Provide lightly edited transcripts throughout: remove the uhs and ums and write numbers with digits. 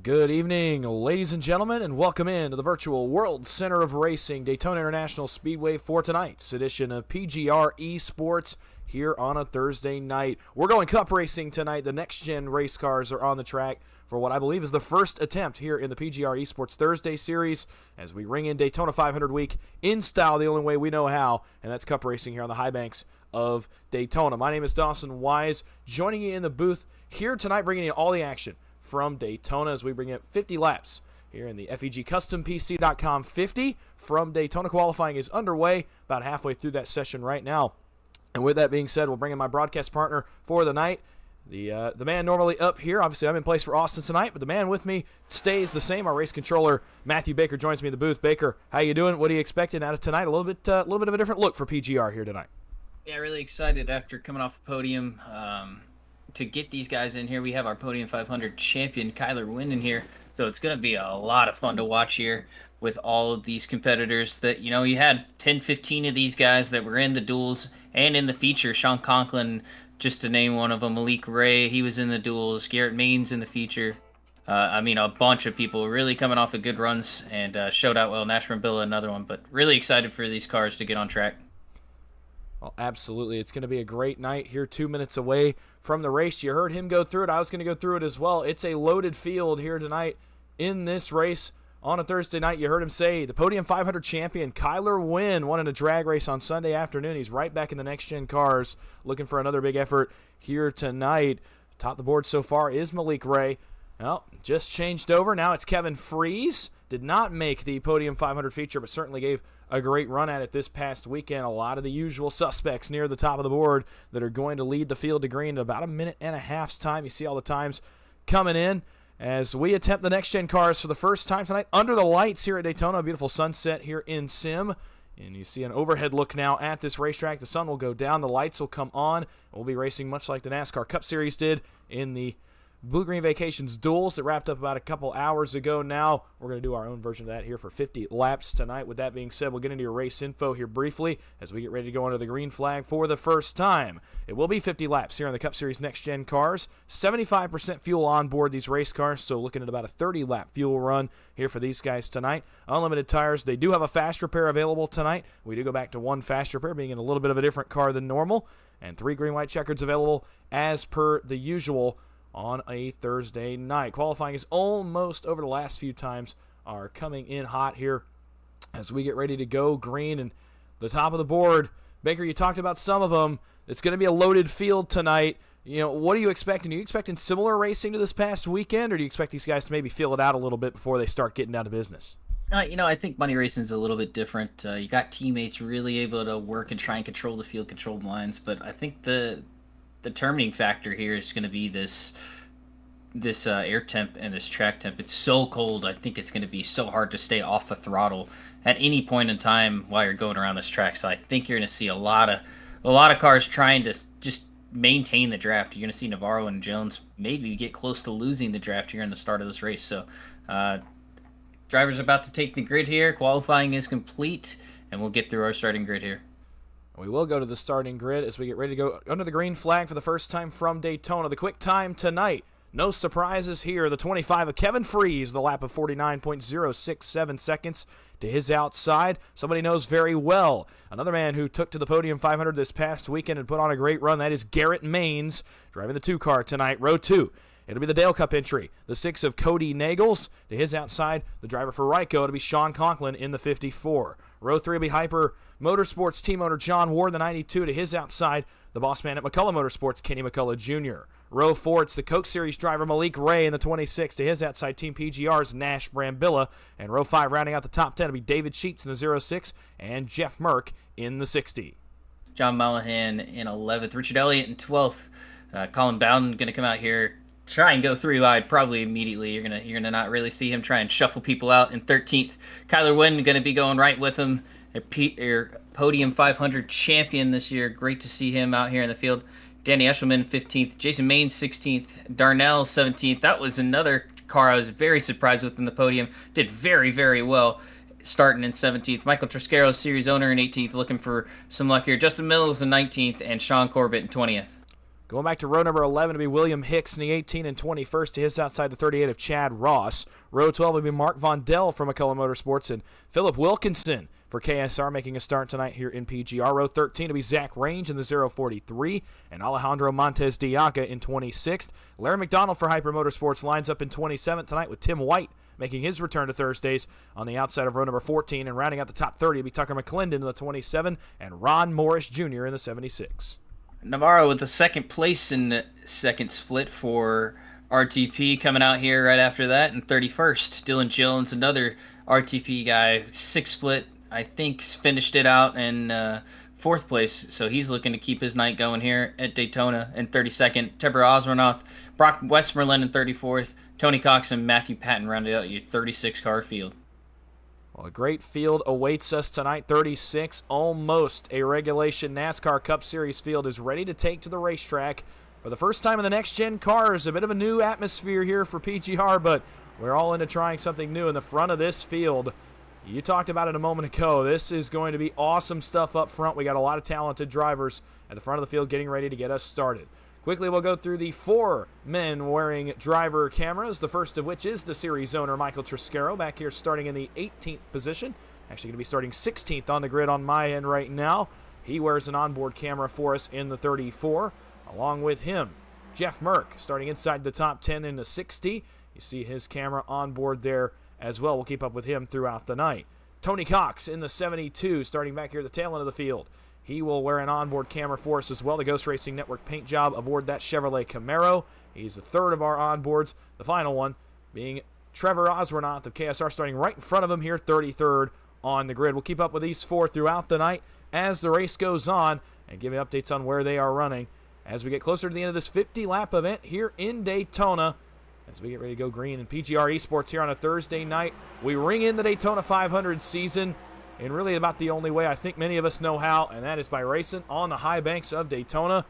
Good evening, ladies and gentlemen, and welcome into the virtual World Center of Racing, Daytona International Speedway, for tonight's edition of PGR ESPORTS here on a Thursday night. We're going cup racing tonight. The next-gen race cars are on the track for what I believe is the first attempt here in the PGR ESPORTS Thursday series as we ring in Daytona 500 week in style the only way we know how, and that's cup racing here on the high banks of Daytona. My name is Dawson Wise, joining you in the booth here tonight, bringing you all the action from Daytona as we bring it 50 laps here in the FEG-PC.com 50 from Daytona. Qualifying is underway, about halfway through that session right now. And with that being said, we'll bring in my broadcast partner for the night. The man normally up here, obviously I'm in place for Austin tonight, but the man with me stays the same. Our race controller, Matthew Baker, joins me in the booth. Baker, how you doing? What are you expecting out of tonight? A little bit of a different look for PGR here tonight. Yeah, really excited after coming off the podium to get these guys in here. We have our Podium 500 champion, Kyler Wynn, in here. So it's going to be a lot of fun to watch here with all of these competitors that, you had 10, 15 of these guys that were in the duels and in the feature. Sean Conklin, just to name one of them. Malik Ray, he was in the duels. Garrett Maines in the feature. A bunch of people really coming off of good runs and showed out well. Nash Brambilla, another one. But really excited for these cars to get on track. Well, absolutely. It's going to be a great night here, 2 minutes away from the race. You heard him go through it. I was going to go through it as well. It's a loaded field here tonight in this race on a Thursday night. You heard him say the Podium 500 champion, Kyler Wynn, won in a drag race on Sunday afternoon. He's right back in the next-gen cars, looking for another big effort here tonight. Top the board so far is Malik Ray. Well, just changed over. Now it's Kevin Freese. Did not make the Podium 500 feature, but certainly gave a great run at it this past weekend. A lot of the usual suspects near the top of the board that are going to lead the field to green in about a minute and a half's time. You see all the times coming in as we attempt the next-gen cars for the first time tonight under the lights here at Daytona. A beautiful sunset here in Sim. And you see an overhead look now at this racetrack. The sun will go down. The lights will come on. We'll be racing much like the NASCAR Cup Series did in the Blue Green Vacations duels that wrapped up about a couple hours ago now. We're going to do our own version of that here for 50 laps tonight. With that being said, we'll get into your race info here briefly as we get ready to go under the green flag for the first time. It will be 50 laps here on the Cup Series next-gen cars. 75% fuel on board these race cars, so looking at about a 30-lap fuel run here for these guys tonight. Unlimited tires. They do have a fast repair available tonight. We do go back to one fast repair, being in a little bit of a different car than normal. And 3 green-white checkers available as per the usual on a Thursday night. Qualifying is almost over. The last few times are coming in hot here as we get ready to go green and the top of the board. Baker, you talked about some of them. It's going to be a loaded field tonight. What are you expecting? Are you expecting similar racing to this past weekend, or do you expect these guys to maybe feel it out a little bit before they start getting down to business? I think money racing is a little bit different. You got teammates really able to work and try and control the field, control lines, but I think the determining factor here is going to be this air temp and this track temp. It's so cold. I think it's going to be so hard to stay off the throttle at any point in time while you're going around this track. So I think you're going to see a lot of cars trying to just maintain the draft. You're going to see Navarro and Jones maybe get close to losing the draft here in the start of this race. So drivers about to take the grid here. Qualifying is complete, and we'll get through our starting grid here. We will go to the starting grid as we get ready to go under the green flag for the first time from Daytona. The quick time tonight, no surprises here. The 25 of Kevin Freese, the lap of 49.067 seconds to his outside. Somebody knows very well. Another man who took to the Podium 500 this past weekend and put on a great run, that is Garrett Maines, driving the 2 car tonight, row 2. It'll be the Dale Cup entry. The 6 of Cody Nagels. To his outside, the driver for Ryko, it'll be Sean Conklin in the 54. Row 3 will be Hyper Motorsports team owner John Ward, the 92. To his outside, the boss man at McCullough Motorsports, Kenny McCullough Jr. Row 4, it's the Coke Series driver Malik Ray in the 26. To his outside, Team PGR's Nash Brambilla. And row 5, rounding out the top 10, will be David Sheets in the 06 and Jeff Merck in the 60. John Mollahan in 11th. Richard Elliott in 12th. Colin Bowden going to come out here, try and go 3 wide probably immediately. You're gonna not really see him try and shuffle people out in 13th. Kyler Wynn going to be going right with him. Podium 500 champion this year. Great to see him out here in the field. Danny Eshelman 15th. Jason Maines 16th. Darnell 17th. That was another car I was very surprised with in the podium. Did very, very well starting in 17th. Michael Trasquero, series owner, in 18th. Looking for some luck here. Justin Mills in 19th. And Sean Corbett in 20th. Going back to row number 11 to be William Hicks in the 18 and 21st to his outside the 38 of Chad Ross. Row 12 will be Mark Vondell from McCullough Motorsports and Philip Wilkinson for KSR making a start tonight here in PGR. Row 13 to be Zach Range in the 043 and Alejandro Montes de Yaca in 26th. Larry McDonald for Hyper Motorsports lines up in 27th tonight with Tim White making his return to Thursdays on the outside of row number 14. And rounding out the top 30 will be Tucker McClendon in the 27 and Ron Morris Jr. in the 76. Navarro with the second place in the second split for RTP coming out here right after that in 31st. Dylan Jones, another RTP guy, sixth split, I think finished it out in fourth place. So he's looking to keep his night going here at Daytona in 32nd. Tebber Osmernoth, Brock Westmoreland in 34th. Tony Cox and Matthew Patton rounded out your 36-car field. Well, a great field awaits us tonight. 36, almost a regulation NASCAR Cup Series field is ready to take to the racetrack for the first time in the next-gen cars. A bit of a new atmosphere here for PGR, but we're all into trying something new in the front of this field. You talked about it a moment ago. This is going to be awesome stuff up front. We got a lot of talented drivers at the front of the field getting ready to get us started. Quickly, we'll go through the 4 men wearing driver cameras, the first of which is the series owner, Michael Triscaro, back here starting in the 18th position. Actually going to be starting 16th on the grid on my end right now. He wears an onboard camera for us in the 34. Along with him, Jeff Merck, starting inside the top 10 in the 60. You see his camera on board there as well. We'll keep up with him throughout the night. Tony Cox in the 72, starting back here at the tail end of the field. He will wear an onboard camera for us as well. The Ghost Racing Network paint job aboard that Chevrolet Camaro. He's the third of our onboards. The final one being Trevor Oswernoth of KSR, starting right in front of him here, 33rd on the grid. We'll keep up with these 4 throughout the night as the race goes on and give you updates on where they are running as we get closer to the end of this 50-lap event here in Daytona. As we get ready to go green in PGR Esports here on a Thursday night, we ring in the Daytona 500 season in really about the only way I think many of us know how, and that is by racing on the high banks of Daytona.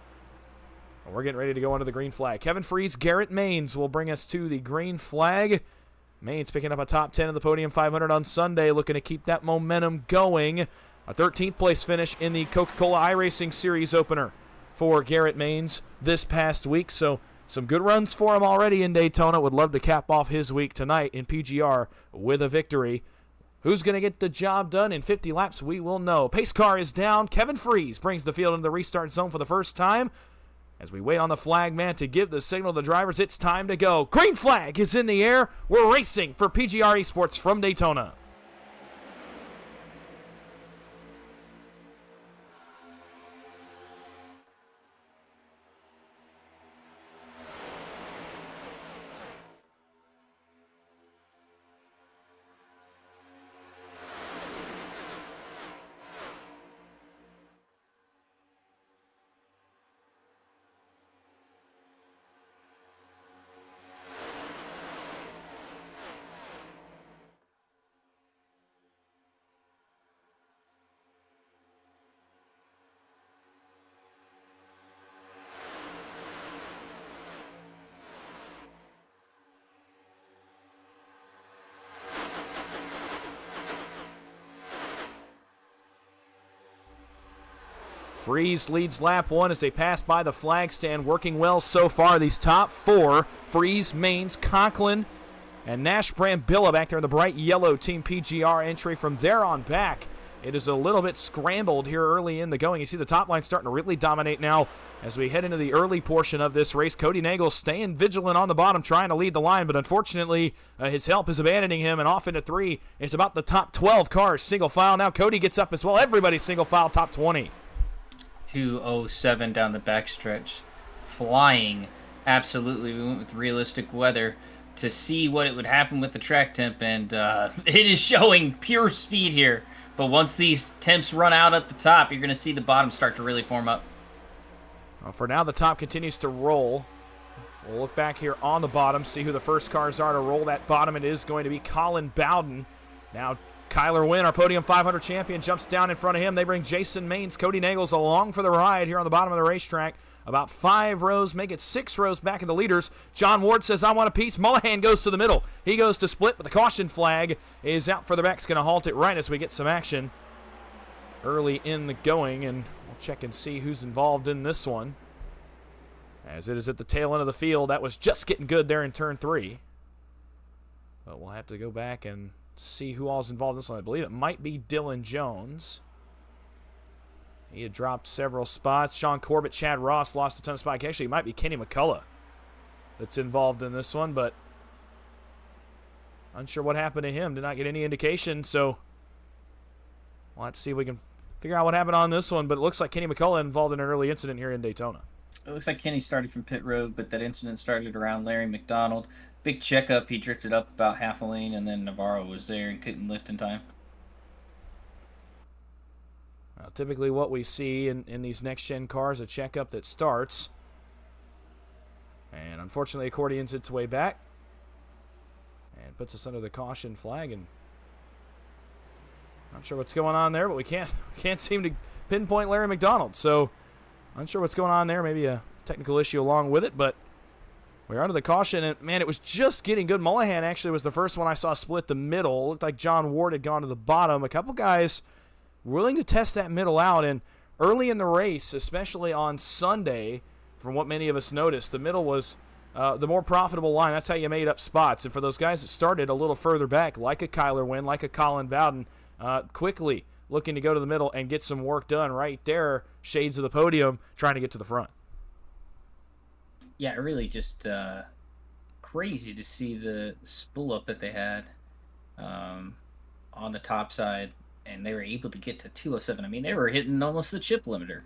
And we're getting ready to go under the green flag. Kevin Freese, Garrett Maines will bring us to the green flag. Maines picking up a top 10 in the Podium 500 on Sunday, looking to keep that momentum going. A 13th place finish in the Coca-Cola iRacing Series opener for Garrett Maines this past week. So some good runs for him already in Daytona. Would love to cap off his week tonight in PGR with a victory. Who's going to get the job done in 50 laps? We will know. Pace car is down. Kevin Freese brings the field into the restart zone for the first time. As we wait on the flag man to give the signal to the drivers, it's time to go. Green flag is in the air. We're racing for PGR Esports from Daytona. Freese leads lap 1 as they pass by the flag stand, working well so far. These top 4, Freese, Maines, Conklin, and Nash Brambilla back there in the bright yellow Team PGR entry. From there on back, it is a little bit scrambled here early in the going. You see the top line starting to really dominate now as we head into the early portion of this race. Cody Nagel staying vigilant on the bottom, trying to lead the line, but unfortunately his help is abandoning him, and off into 3. It's about the top 12 cars, single file. Now Cody gets up as well. Everybody's single file, top 20. 2:07 down the backstretch. Flying. Absolutely. We went with realistic weather to see what it would happen with the track temp, and it is showing pure speed here. But once these temps run out at the top, you're going to see the bottom start to really form up. Well, for now, the top continues to roll. We'll look back here on the bottom, see who the first cars are to roll that bottom. It is going to be Colin Bowden. Now, Kyler Wynn, our Podium 500 champion, jumps down in front of him. They bring Jason Maines, Cody Nagels along for the ride here on the bottom of the racetrack. About 5 rows, make it 6 rows back of the leaders. John Ward says, I want a piece. Mullahan goes to the middle. He goes to split, but the caution flag is out for the back. It's going to halt it right as we get some action early in the going, and we'll check and see who's involved in this one. as it is at the tail end of the field. That was just getting good there in turn 3. But we'll have to go back and see who all's involved in this one. I believe it might be Dylan Jones. He had dropped several spots. Sean Corbett, Chad Ross lost a ton of spots. Actually, it might be Kenny McCullough that's involved in this one, but unsure what happened to him. Did not get any indication, so let's see if we can figure out what happened on this one. But it looks like Kenny McCullough involved in an early incident here in Daytona. It looks like Kenny started from pit road, but that incident started around Larry McDonald. Big checkup. He drifted up about half a lane, and then Navarro was there and couldn't lift in time. Typically what we see in these next-gen cars, a checkup that starts. And unfortunately, accordions its way back. And puts us under the caution flag. And not sure what's going on there, but we can't seem to pinpoint Larry McDonald. So unsure what's going on there. Maybe a technical issue along with it, but we're under the caution. And, man, it was just getting good. Mullahan actually was the first one I saw split the middle. Looked like John Ward had gone to the bottom. A couple guys willing to test that middle out, and early in the race, especially on Sunday, from what many of us noticed, the middle was the more profitable line. That's how you made up spots. And for those guys that started a little further back, like a Kyler Wynn, like a Colin Bowden, quickly looking to go to the middle and get some work done right there, shades of the podium, trying to get to the front. Yeah, really just crazy to see the spool up that they had on the top side. And they were able to get to 207. I mean, they were hitting almost the chip limiter.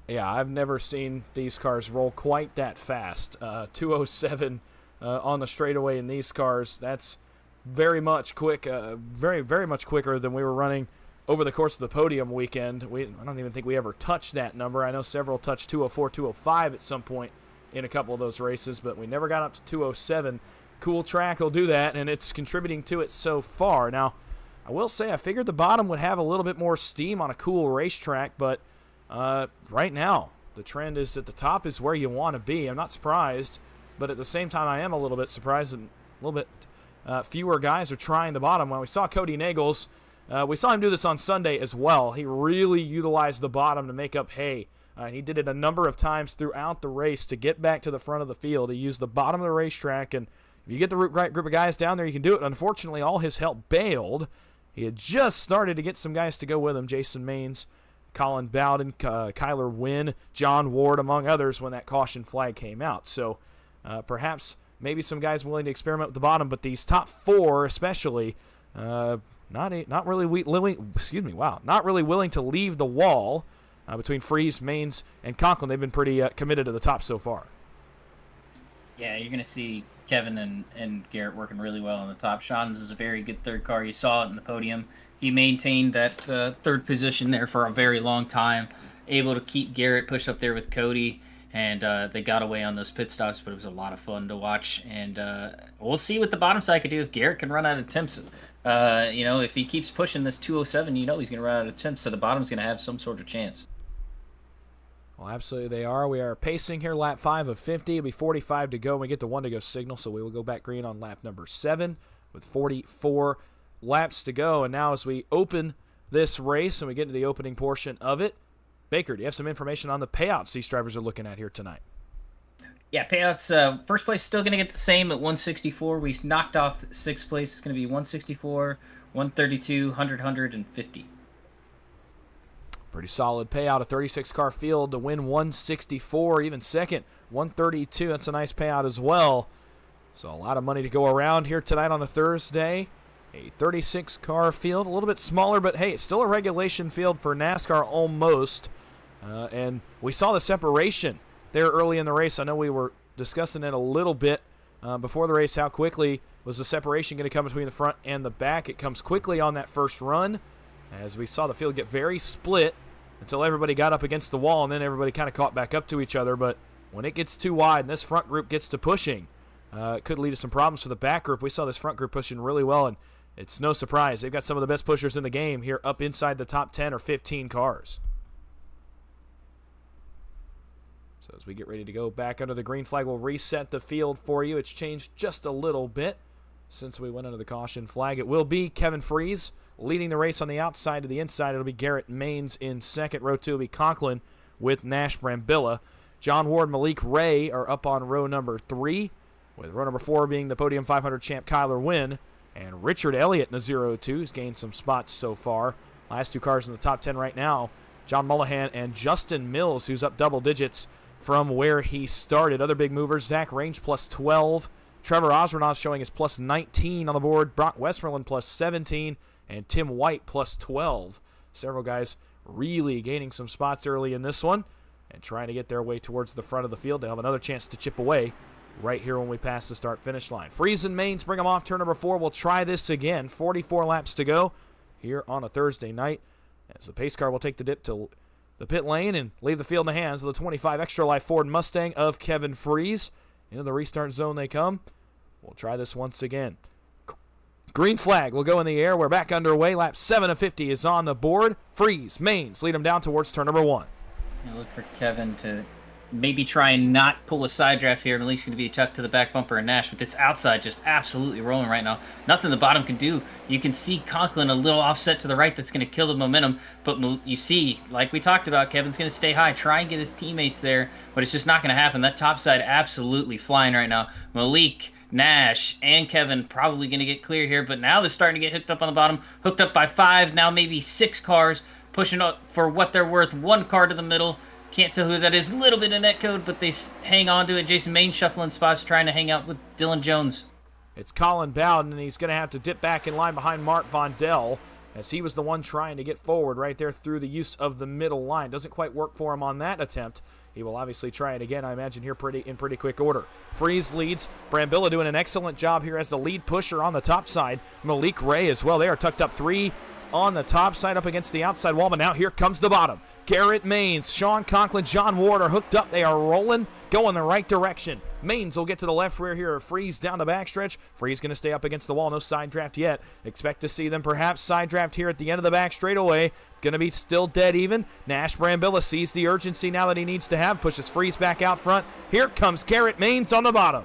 Yeah, I've never seen these cars roll quite that fast. 207 on the straightaway in these cars. That's very much quick, very much quicker than we were running over the course of the podium weekend. I don't even think we ever touched that number. I know several touched 204, 205 at some point in a couple of those races, but we never got up to 207. Cool track will do that, and it's contributing to it so far. Now, I will say I figured the bottom would have a little bit more steam on a cool racetrack, but right now the trend is that the top is where you want to be. I'm not surprised, but at the same time I am a little bit surprised and a little bit fewer guys are trying the bottom. When we saw Cody Nagels, we saw him do this on Sunday as well. He really utilized the bottom to make up hay. And he did it a number of times throughout the race to get back to the front of the field. He used the bottom of the racetrack, and if you get the right group of guys down there, you can do it. Unfortunately, all his help bailed. He had just started to get some guys to go with him, Jason Maines, Colin Bowden, Kyler Wynn, John Ward, among others, when that caution flag came out. So perhaps maybe some guys willing to experiment with the bottom, but these top four especially, not really willing to leave the wall between Freeze, Maines, and Conklin. They've been pretty committed to the top so far. Yeah, you're going to see Kevin and Garrett working really well on the top. Sean's is a very good third car. You saw it in the podium. He maintained that third position there for a very long time, able to keep Garrett pushed up there with Cody, and they got away on those pit stops, but it was a lot of fun to watch. And we'll see what the bottom side could do if Garrett can run out of temps. If he keeps pushing this 207, he's going to run out of temps, so the bottom's going to have some sort of chance. Well, absolutely they are. We are pacing here, lap 5 of 50. It'll be 45 to go. We get the 1 to go signal, so we will go back green on lap number 7 with 44 laps to go. And now as we open this race and we get into the opening portion of it, Baker, do you have some information on the payouts these drivers are looking at here tonight? Yeah, payouts, first place still going to get the same at 164. We knocked off 6th place. It's going to be 164, 132, 100, 150. Pretty solid payout, a 36-car field to win 164, even second, 132. That's a nice payout as well. So a lot of money to go around here tonight on a Thursday. A 36-car field, a little bit smaller, but hey, it's still a regulation field for NASCAR almost. And we saw the separation there early in the race. I know we were discussing it a little bit before the race. How quickly was the separation going to come between the front and the back? It comes quickly on that first run, as we saw the field get very split until everybody got up against the wall, and then everybody kind of caught back up to each other. But when it gets too wide and this front group gets to pushing, it could lead to some problems for the back group. We saw this front group pushing really well, and it's no surprise. They've got some of the best pushers in the game here up inside the top 10 or 15 cars. So as we get ready to go back under the green flag, we'll reset the field for you. It's changed just a little bit since we went under the caution flag. It will be Kevin Freeze leading the race on the outside to the inside. It'll be Garrett Maines in second. Row 2 will be Conklin with Nash Brambilla John Ward, Malik Ray are up on row number 3, with row number 4 being the Podium 500 champ Kyler Wynn, and Richard Elliott in the 0-2 has gained some spots so far. Last 2 cars in the top 10 right now, John Mullahan and Justin Mills, who's up double digits from where he started. Other big movers, Zach Range plus 12, Trevor Osmernoth showing his plus 19 on the board, Brock Westmoreland plus 17, and Tim White plus 12. Several guys really gaining some spots early in this one and trying to get their way towards the front of the field. They'll have another chance to chip away right here when we pass the start-finish line. Freeze and Mains bring them off turn number 4. We'll try this again. 44 laps to go here on a Thursday night, as the pace car will take the dip to the pit lane and leave the field in the hands of the 25 Extra Life Ford Mustang of Kevin Freeze. Into the restart zone they come. We'll try this once again. Green flag will go in the air. We're back underway. Lap 7 of 50 is on the board. Freeze, Mains lead them down towards turn number 1. I look for Kevin to maybe try and not pull a side draft here, and at least going to be tucked to the back bumper and Nash. But this outside just absolutely rolling right now. Nothing the bottom can do. You can see Conklin a little offset to the right that's going to kill the momentum. But you see, like we talked about, Kevin's going to stay high, try and get his teammates there, but it's just not going to happen. That top side absolutely flying right now. Malik, Nash, and Kevin probably going to get clear here, but now they're starting to get hooked up on the bottom. Hooked up by 5, now maybe 6 cars, pushing up for what they're worth. 1 car to the middle. Can't tell who that is. A little bit of net code, but they hang on to it. Jason Main shuffling spots, trying to hang out with Dylan Jones. It's Colin Bowden, and he's going to have to dip back in line behind Mark Vondell, as he was the one trying to get forward right there through the use of the middle line. Doesn't quite work for him on that attempt. He will obviously try it again, I imagine, here in pretty quick order. Freeze leads. Brambilla doing an excellent job here as the lead pusher on the top side. Malik Ray as well. They are tucked up 3 on the top side up against the outside wall, but now here comes the bottom. Garrett Mains, Sean Conklin, John Ward are hooked up. They are rolling, going the right direction. Mains will get to the left rear here. Freeze down the backstretch. Freeze going to stay up against the wall. No side draft yet. Expect to see them perhaps side draft here at the end of the back straightaway. Going to be still dead even. Nash Brambilla sees the urgency now that he needs to have. Pushes Freeze back out front. Here comes Garrett Mains on the bottom.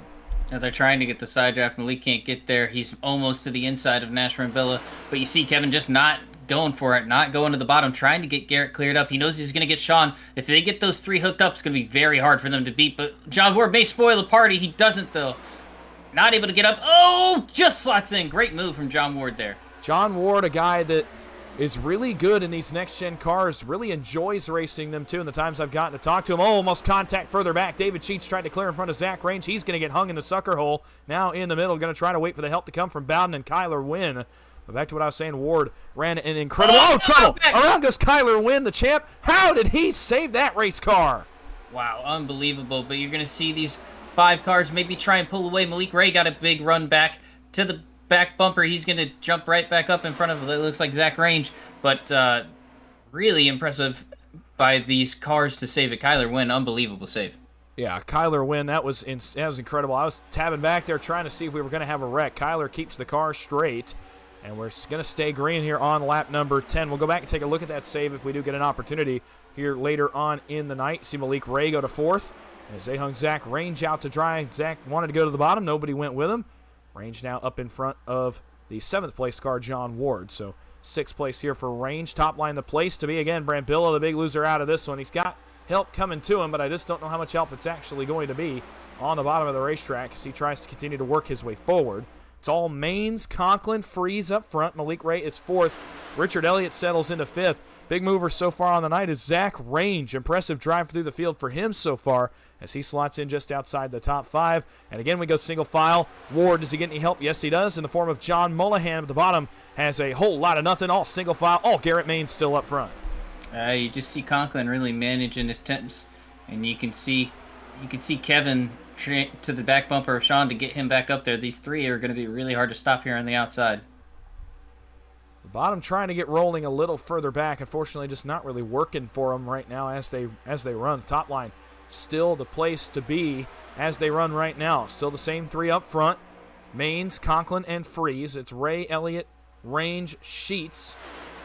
Now they're trying to get the side draft. Malik can't get there. He's almost to the inside of Nash Brambilla. But you see Kevin just not going for it, not going to the bottom, trying to get Garrett cleared up. He knows he's going to get Sean. If they get those 3 hooked up, it's going to be very hard for them to beat. But John Ward may spoil the party. He doesn't, though. Not able to get up. Oh, just slots in. Great move from John Ward there. John Ward, a guy that is really good in these next-gen cars, really enjoys racing them, too, in the times I've gotten to talk to him. Oh, almost contact further back. David Sheets tried to clear in front of Zach Range. He's going to get hung in the sucker hole. Now in the middle, going to try to wait for the help to come from Bowden and Kyler Wynn. But back to what I was saying, Ward ran an incredible... Oh, trouble! Around goes Kyler Wynn, the champ. How did he save that race car? Wow, unbelievable. But you're going to see these 5 cars maybe try and pull away. Malik Ray got a big run back to the back bumper. He's going to jump right back up in front of, it looks like, Zach Range. But really impressive by these cars to save it. Kyler Wynn, unbelievable save. Yeah, Kyler Wynn, that was incredible. I was tabbing back there trying to see if we were going to have a wreck. Kyler keeps the car straight. And we're going to stay green here on lap number 10. We'll go back and take a look at that save if we do get an opportunity here later on in the night. See Malik Ray go to 4th as they hung Zach Range out to dry. Zach wanted to go to the bottom. Nobody went with him. Range now up in front of the 7th place car, John Ward. So 6th place here for Range. Top line the place to be. Again, Brambilla, the big loser out of this one. He's got help coming to him, but I just don't know how much help it's actually going to be on the bottom of the racetrack as he tries to continue to work his way forward. It's all Mains, Conklin, Freeze up front. Malik Ray is 4th. Richard Elliott settles into 5th. Big mover so far on the night is Zach Range. Impressive drive through the field for him so far as he slots in just outside the top 5. And again, we go single file. Ward, does he get any help? Yes, he does, in the form of John Mullahan at the bottom. Has a whole lot of nothing, all single file. All Garrett Mains still up front. You just see Conklin really managing his temps. And you can see Kevin to the back bumper of Sean to get him back up there. These 3 are going to be really hard to stop here on the outside. The bottom trying to get rolling a little further back. Unfortunately, just not really working for them right now as they run. Top line still the place to be as they run right now. Still the same 3 up front. Mains, Conklin, and Freeze. It's Ray, Elliott, Range, Sheets,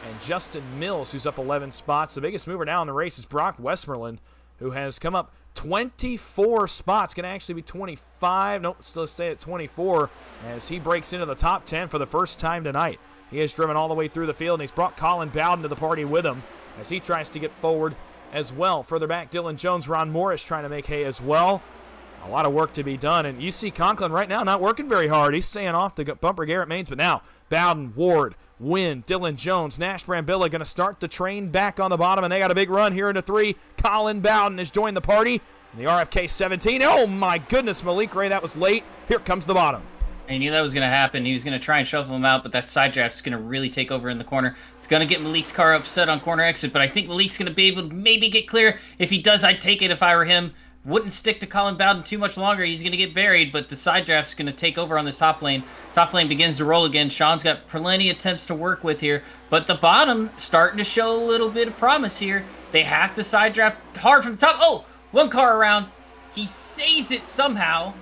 and Justin Mills, who's up 11 spots. The biggest mover now in the race is Brock Westmoreland, who has come up 24 spots, going to actually be 25. Nope, still stay at 24 as he breaks into the top 10 for the first time tonight. He has driven all the way through the field, and he's brought Colin Bowden to the party with him as he tries to get forward as well. Further back, Dylan Jones, Ron Morris trying to make hay as well. A lot of work to be done, and you see Conklin right now not working very hard. He's staying off the bumper Garrett Maines, but now Bowden, Ward, Wynn, Dylan Jones, Nash Brambilla going to start the train back on the bottom, and they got a big run here into 3. Colin Bowden has joined the party in the RFK 17. Oh my goodness, Malik Ray, that was late. Here comes the bottom. I knew that was going to happen. He was going to try and shuffle him out, but that side draft is going to really take over in the corner. It's going to get Malik's car upset on corner exit, but I think Malik's going to be able to maybe get clear. If he does, I'd take it if I were him. Wouldn't stick to Colin Bowden too much longer. He's going to get buried, but the side draft's going to take over on this top lane. Top lane begins to roll again. Sean's got plenty of attempts to work with here, but the bottom starting to show a little bit of promise here. They have to side draft hard from the top. Oh, one car around. He saves it somehow.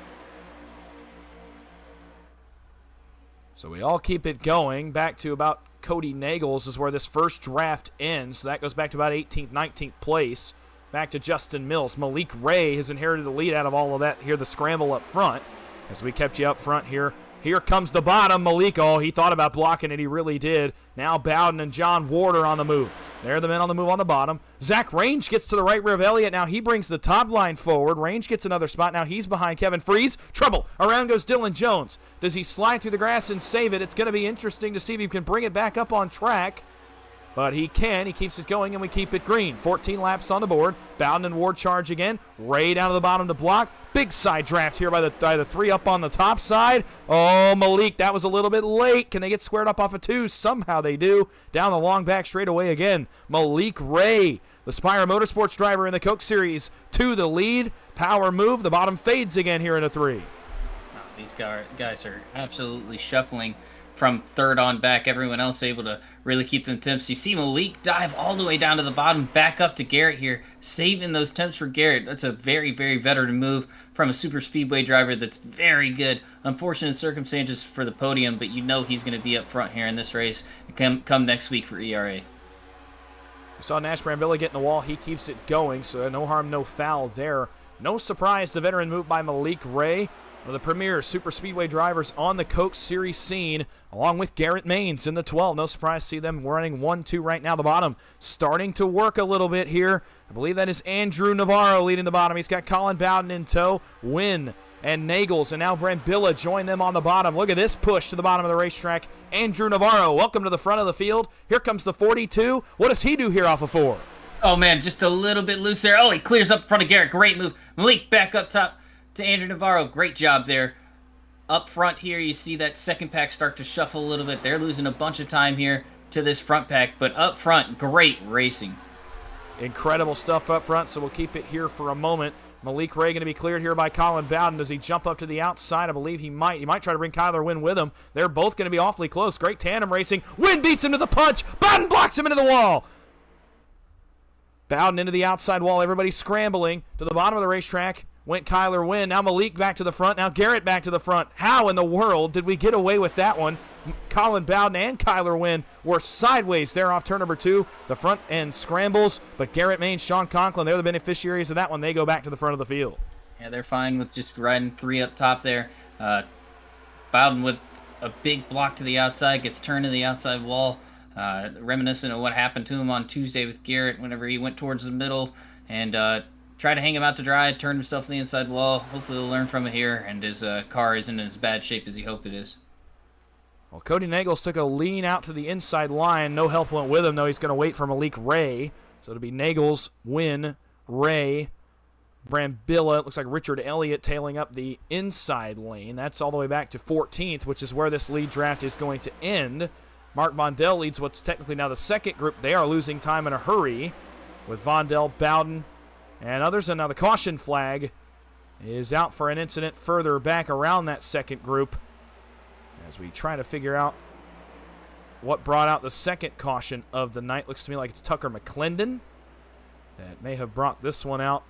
So we all keep it going. Back to about Cody Nagels is where this first draft ends. So that goes back to about 18th, 19th place. Back to Justin Mills. Malik Ray has inherited the lead out of all of that. Here, the scramble up front. As we kept you up front here. Here comes the bottom. Malik, oh, he thought about blocking it. He really did. Now Bowden and John Ward are on the move. They're the men on the move on the bottom. Zach Range gets to the right rear of Elliott. Now he brings the top line forward. Range gets another spot. Now he's behind Kevin Freeze. Trouble. Around goes Dylan Jones. Does he slide through the grass and save it? It's going to be interesting to see if he can bring it back up on track. But he can. He keeps it going, and we keep it green. 14 laps on the board. Bowden and Ward charge again. Ray down to the bottom to block. Big side draft here by the 3 up on the top side. Oh, Malik, that was a little bit late. Can they get squared up off of 2? Somehow they do. Down the long back straightaway again. Malik Ray, the Spire Motorsports driver in the Coke Series, to the lead. Power move. The bottom fades again here into 3. Oh, these guys are absolutely shuffling from third on back. Everyone else able to really keep them temps. You see Malik dive all the way down to the bottom, back up to Garrett here, saving those temps for Garrett. That's a very, very veteran move from a super speedway driver that's very good. Unfortunate circumstances for the podium, but you know he's going to be up front here in this race and come next week for ERA. We saw Nash Brambilla get in the wall. He keeps it going, so no harm, no foul there. No surprise, the veteran move by Malik Ray, one of the premier super speedway drivers on the Coke Series scene, along with Garrett Maines in the 12. No surprise to see them running 1-2 right now. The bottom starting to work a little bit here. I believe that is Andrew Navarro leading the bottom. He's got Colin Bowden in tow, Wynn and Nagels, and now Brambilla join them on the bottom. Look at this push to the bottom of the racetrack. Andrew Navarro, welcome to the front of the field. Here comes the 42. What does he do here off of 4? Oh, man, just a little bit loose there. Oh, he clears up in front of Garrett. Great move. Malik back up top to Andrew Navarro. Great job there. Up front here, you see that second pack start to shuffle a little bit. They're losing a bunch of time here to this front pack, but up front, great racing. Incredible stuff up front, so we'll keep it here for a moment. Malik Ray going to be cleared here by Colin Bowden. Does he jump up to the outside? I believe he might. He might try to bring Kyler Wynn with him. They're both going to be awfully close. Great tandem racing. Wynn beats him to the punch. Bowden blocks him into the wall. Bowden into the outside wall. Everybody scrambling to the bottom of the racetrack. Went Kyler Wynn. Now Malik back to the front. Now Garrett back to the front. How in the world did we get away with that one? Colin Bowden and Kyler Wynn were sideways there off turn number 2. The front end scrambles, but Garrett Maines, Sean Conklin, they're the beneficiaries of that one. They go back to the front of the field. Yeah, they're fine with just riding 3 up top there. Bowden with a big block to the outside, gets turned to the outside wall. Reminiscent of what happened to him on Tuesday with Garrett whenever he went towards the middle and tried to hang him out to dry, turned himself to the inside wall. Hopefully he'll learn from it here, and his car isn't in as bad shape as he hoped it is. Well, Cody Nagels took a lean out to the inside line. No help went with him, though. He's going to wait for Malik Ray. So it'll be Nagels, Wynn, Ray, Brambilla. It looks like Richard Elliott tailing up the inside lane. That's all the way back to 14th, which is where this lead draft is going to end. Mark Vondell leads what's technically now the second group. They are losing time in a hurry with Vondell, Bowden, and others. And now the caution flag is out for an incident further back around that second group as we try to figure out what brought out the second caution of the night. Looks to me like it's Tucker McClendon that may have brought this one out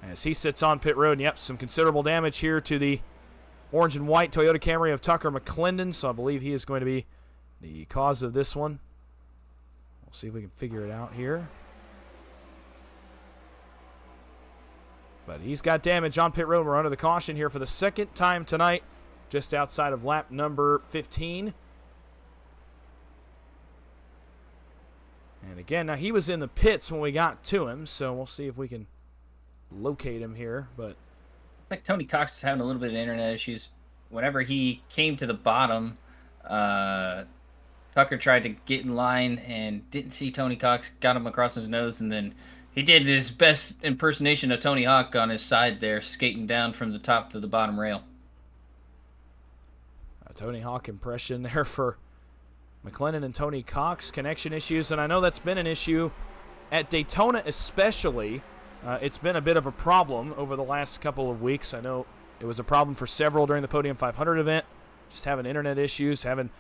as he sits on pit road. And yep, some considerable damage here to the orange and white Toyota Camry of Tucker McClendon, so I believe he is going to be the cause of this one. We'll see if we can figure it out here. But he's got damage on pit road. We're under the caution here for the second time tonight, just outside of lap number 15. And again, again. Now, he was in the pits when we got to him, so we'll see if we can locate him here. But like Tony Cox is having a little bit of internet issues. Whenever he came to the bottom, Tucker tried to get in line and didn't see Tony Cox, got him across his nose, and then he did his best impersonation of Tony Hawk on his side there, skating down from the top to the bottom rail. A Tony Hawk impression there for McLennan and Tony Cox. Connection issues, and I know that's been an issue at Daytona especially. It's been a bit of a problem over the last couple of weeks. I know it was a problem for several during the Podium 500 event, just having internet issues, having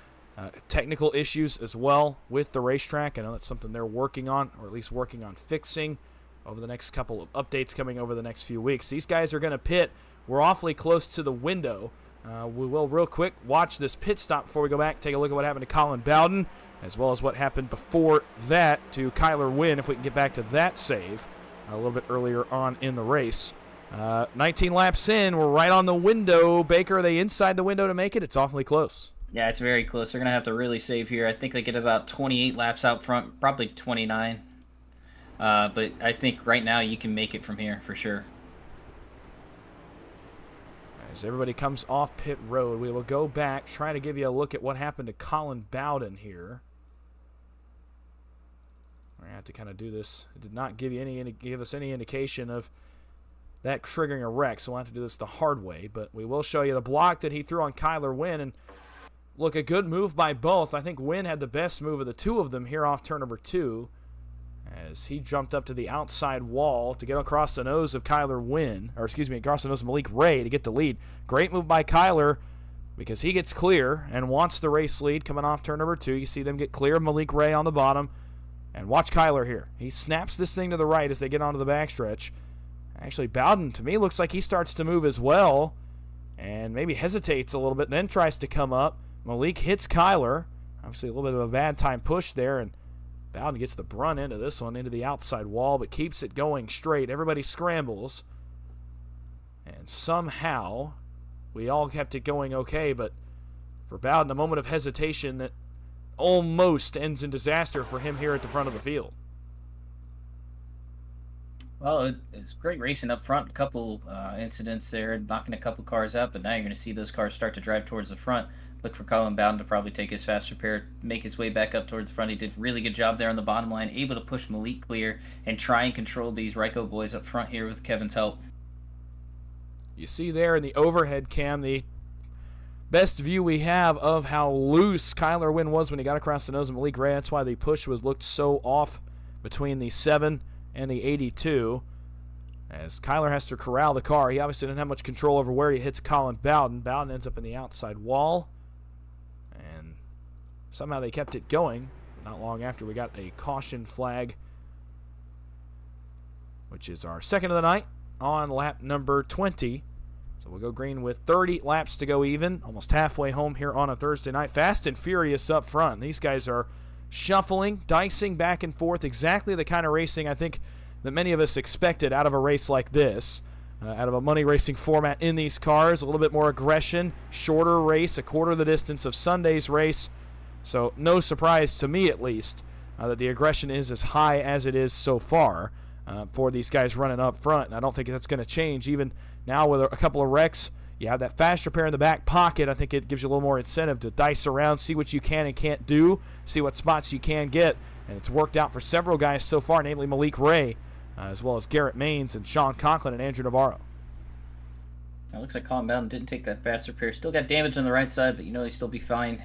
technical issues as well with the racetrack. I know that's something they're working on, or at least working on fixing over the next couple of updates coming over the next few weeks. These guys are going to pit. We're awfully close to the window. We will real quick watch this pit stop before we go back, take a look at what happened to Colin Bowden, as well as what happened before that to Kyler Wynn, if we can get back to that save a little bit earlier on in the race. 19 laps in, we're right on the window. Baker, are they inside the window to make it? It's awfully close. Yeah, it's very close. They're going to have to really save here. I think they get about 28 laps out front, probably 29. But I think right now you can make it from here for sure. As everybody comes off pit road, we will go back, try to give you a look at what happened to Colin Bowden here. We're going to have to kind of do this. It did not give us any indication of that triggering a wreck, so we'll have to do this the hard way. But we will show you the block that he threw on Kyler Wynn. And look, a good move by both. I think Wynn had the best move of the two of them here off turn number 2, as he jumped up to the outside wall to get across the nose of Kyler Wynn, or excuse me, across the nose of Malik Ray to get the lead. Great move by Kyler, because he gets clear and wants the race lead coming off turn number 2. You see them get clear of Malik Ray on the bottom. And watch Kyler here. He snaps this thing to the right as they get onto the backstretch. Actually, Bowden, to me, looks like he starts to move as well, and maybe hesitates a little bit, then tries to come up. Malik hits Kyler. Obviously, a little bit of a bad time push there, and Bowden gets the brunt into this one, into the outside wall, but keeps it going straight. Everybody scrambles. And somehow, we all kept it going okay, but for Bowden, a moment of hesitation that almost ends in disaster for him here at the front of the field. Well, it's great racing up front. A couple incidents there, knocking a couple cars out, but now you're going to see those cars start to drive towards the front. Look for Colin Bowden to probably take his fast repair, make his way back up towards the front. He did a really good job there on the bottom line, able to push Malik clear and try and control these Ryko boys up front here with Kevin's help. You see there in the overhead cam the best view we have of how loose Kyler Wynn was when he got across the nose of Malik Ray. That's why the push looked so off between the 7 and the 82. As Kyler has to corral the car, he obviously didn't have much control over where he hits Colin Bowden. Bowden ends up in the outside wall, and somehow they kept it going. Not long after, we got a caution flag, which is our second of the night on lap number 20. So we'll go green with 30 laps to go even, almost halfway home here on a Thursday night. Fast and furious up front. These guys are shuffling, dicing back and forth, exactly the kind of racing I think that many of us expected out of a race like this, out of a money racing format in these cars. A little bit more aggression, shorter race, a quarter of the distance of Sunday's race. So no surprise to me, at least, that the aggression is as high as it is so far for these guys running up front. And I don't think that's going to change even now with a couple of wrecks. You have that fast repair in the back pocket. I think it gives you a little more incentive to dice around, see what you can and can't do, see what spots you can get. And it's worked out for several guys so far, namely Malik Ray, as well as Garrett Maines and Sean Conklin and Andrew Navarro. It looks like Colin Bowden didn't take that fast repair. Still got damage on the right side, but he'll still be fine.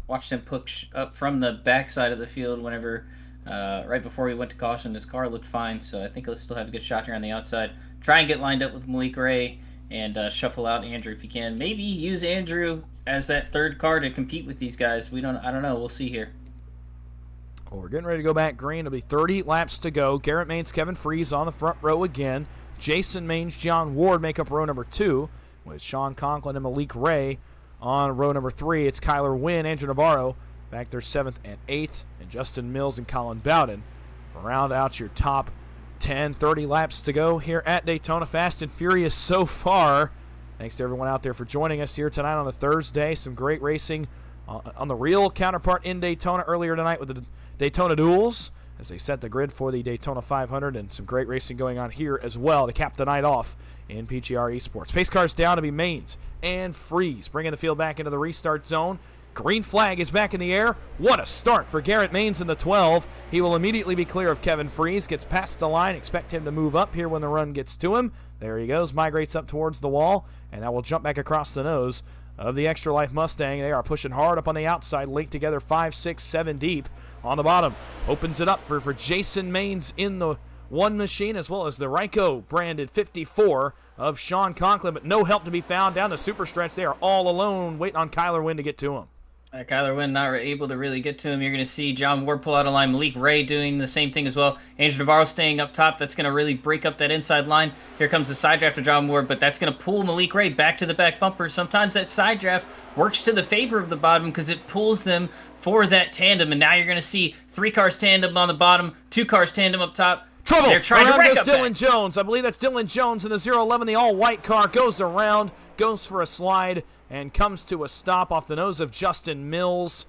Watched him push up from the back side of the field whenever, right before he went to caution. His car looked fine, so I think he'll still have a good shot here on the outside. Try and get lined up with Malik Ray and shuffle out Andrew if you can. Maybe use Andrew as that third car to compete with these guys. I don't know. We'll see here. Well, we're getting ready to go back green. It'll be 30 laps to go. Garrett Maines, Kevin Freese on the front row again. Jason Maines, John Ward make up row number 2, with Sean Conklin and Malik Ray on row number 3. It's Kyler Wynn, Andrew Navarro back there 7th and 8th, and Justin Mills and Colin Bowden round out your top 10. 30 laps to go here at Daytona. Fast and furious so far. Thanks to everyone out there for joining us here tonight on a Thursday. Some great racing on the real counterpart in Daytona earlier tonight with the Daytona Duels, as they set the grid for the Daytona 500, and some great racing going on here as well to cap the night off in PGR Esports. Pace cars down to be Maines and Freeze, bringing the field back into the restart zone. Green flag is back in the air. What a start for Garrett Maines in the 12. He will immediately be clear of Kevin Freeze. Gets past the line. Expect him to move up here when the run gets to him. There he goes. Migrates up towards the wall. And that will jump back across the nose of the Extra Life Mustang. They are pushing hard up on the outside. Linked together 5, 6, 7 deep on the bottom. Opens it up for Jason Maines in the one machine, as well as the Ryko branded 54 of Sean Conklin. But no help to be found down the super stretch. They are all alone waiting on Kyler Wynn to get to him. Kyler Wynn not able to really get to him. You're going to see John Ward pull out a line. Malik Ray doing the same thing as well. Andrew Navarro staying up top. That's going to really break up that inside line. Here comes the side draft of John Ward, but that's going to pull Malik Ray back to the back bumper. Sometimes that side draft works to the favor of the bottom because it pulls them for that tandem. And now you're going to see 3 cars tandem on the bottom, 2 cars tandem up top. Trouble! They're trying around to wreck goes up Dylan that. Jones. I believe that's Dylan Jones in the 011. The all-white car goes around, goes for a slide, and comes to a stop off the nose of Justin Mills.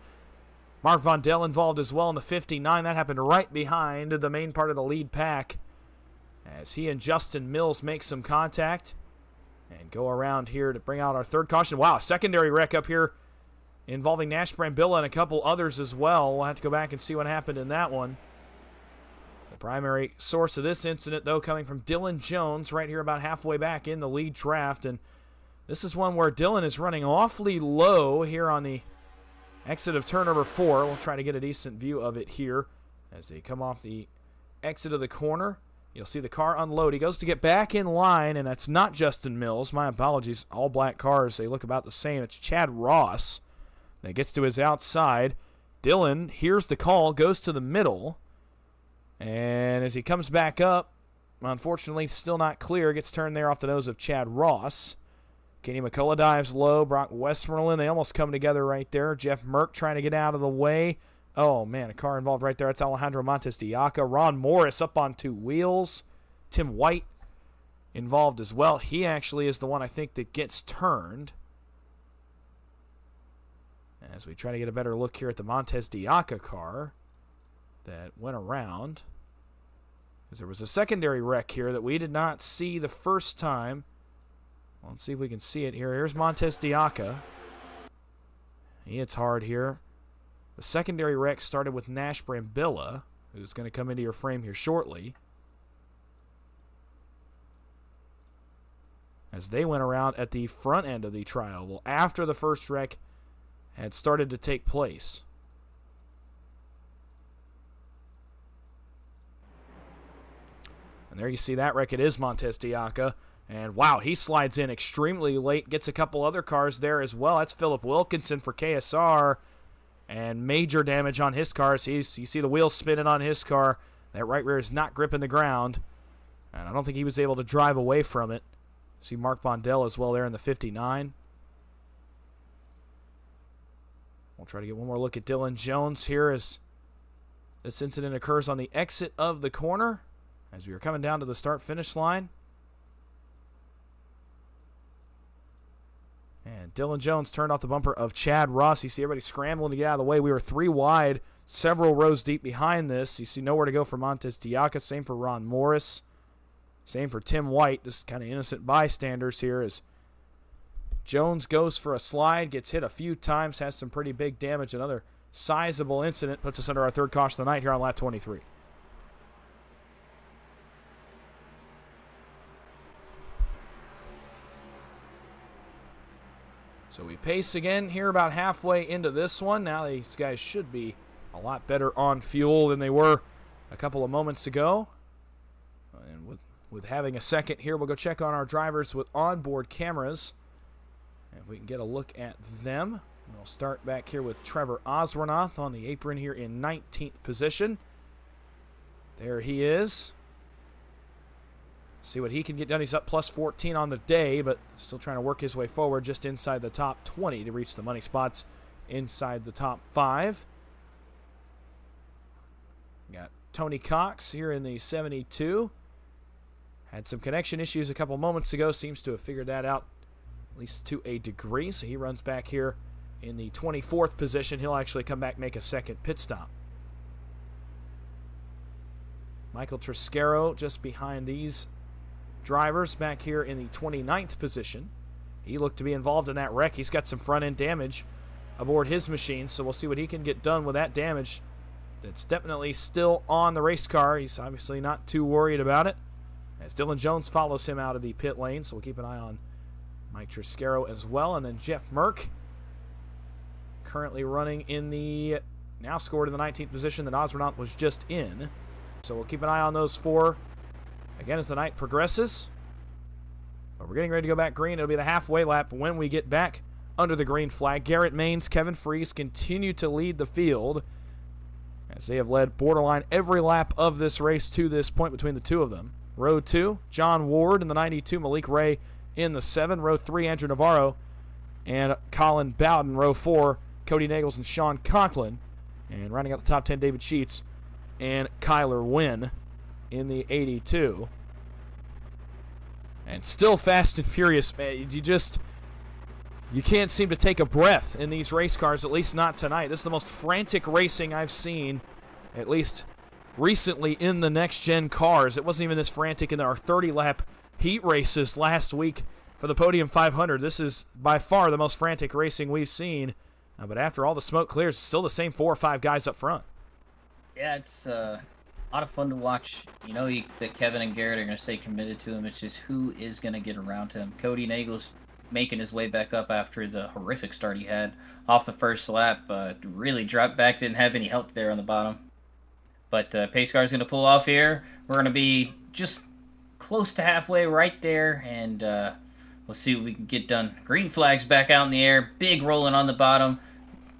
Mark Vondell involved as well in the 59. That happened right behind the main part of the lead pack as he and Justin Mills make some contact and go around here to bring out our third caution. Wow, secondary wreck up here involving Nash Brambilla and a couple others as well. We'll have to go back and see what happened in that one. The primary source of this incident, though, coming from Dylan Jones right here about halfway back in the lead draft. And this is one where Dylan is running awfully low here on the exit of turn number 4. We'll try to get a decent view of it here as they come off the exit of the corner. You'll see the car unload. He goes to get back in line, and that's not Justin Mills. My apologies. All black cars, they look about the same. It's Chad Ross that gets to his outside. Dylan hears the call, goes to the middle, and as he comes back up, unfortunately still not clear, gets turned there off the nose of Chad Ross. Kenny McCullough dives low. Brock Westmoreland, they almost come together right there. Jeff Merck trying to get out of the way. Oh, man, a car involved right there. That's Alejandro Montes de Oca. Ron Morris up on 2 wheels. Tim White involved as well. He actually is the one I think that gets turned. As we try to get a better look here at the Montes de Oca car that went around. As there was a secondary wreck here that we did not see the first time. Let's see if we can see it here. Here's Montes de Oca. He hits hard here. The secondary wreck started with Nash Brambilla, who's going to come into your frame here shortly. As they went around at the front end of the trial. Well, after the first wreck had started to take place. And there you see that wreck. It is Montes de Oca. And wow, he slides in extremely late, gets a couple other cars there as well. That's Philip Wilkinson for KSR. And major damage on his cars. You see the wheels spinning on his car. That right rear is not gripping the ground. And I don't think he was able to drive away from it. See Mark Bondell as well there in the 59. We'll try to get one more look at Dylan Jones here as this incident occurs on the exit of the corner as we were coming down to the start-finish line. And Dylan Jones turned off the bumper of Chad Ross. You see everybody scrambling to get out of the way. We were 3 wide, several rows deep behind this. You see nowhere to go for Montes de Oca. Same for Ron Morris. Same for Tim White. Just kind of innocent bystanders here as Jones goes for a slide, gets hit a few times, has some pretty big damage. Another sizable incident puts us under our third caution of the night here on lap 23. So we pace again here about halfway into this one. Now these guys should be a lot better on fuel than they were a couple of moments ago. And with having a second here, we'll go check on our drivers with onboard cameras. And we can get a look at them. We'll start back here with Trevor Oswernoth on the apron here in 19th position. There he is. See what he can get done. He's up plus 14 on the day, but still trying to work his way forward just inside the top 20 to reach the money spots inside the top 5. Got Tony Cox here in the 72. Had some connection issues a couple moments ago. Seems to have figured that out, at least to a degree. So he runs back here in the 24th position. He'll actually come back and make a second pit stop. Michael Triscaro just behind these drivers back here in the 29th position. He looked to be involved in that wreck. He's got some front-end damage aboard his machine, so we'll see what he can get done with that damage. That's definitely still on the race car. He's obviously not too worried about it, as Dylan Jones follows him out of the pit lane, so we'll keep an eye on Mike Triscaro as well. And then Jeff Merck, currently running in the, now scored in the 19th position that Osborne was just in. So we'll keep an eye on those four, again, as the night progresses. But we're getting ready to go back green. It'll be the halfway lap when we get back under the green flag. Garrett Maines, Kevin Freese continue to lead the field, as they have led borderline every lap of this race to this point between the two of them. Row 2, John Ward in the 92, Malik Ray in the 7. Row 3, Andrew Navarro and Colin Bowden. Row 4, Cody Nagels and Sean Conklin. And rounding out the top 10, David Sheets and Kyler Wynn in the 82. And still fast and furious, man. You can't seem to take a breath in these race cars, at least not tonight. This is the most frantic racing I've seen, at least recently, in the next-gen cars. It wasn't even this frantic in our 30-lap heat races last week for the Podium 500. This is by far the most frantic racing we've seen. But after all the smoke clears, it's still the same 4 or 5 guys up front. Yeah, it's a lot of fun to watch. You know that Kevin and Garrett are going to stay committed to him. It's just who is going to get around him. Cody Nagels making his way back up after the horrific start he had off the first lap. Really dropped back, didn't have any help there on the bottom. But pace car is going to pull off here. We're going to be just close to halfway right there, and we'll see what we can get done. Green flag's back out in the air, big rolling on the bottom.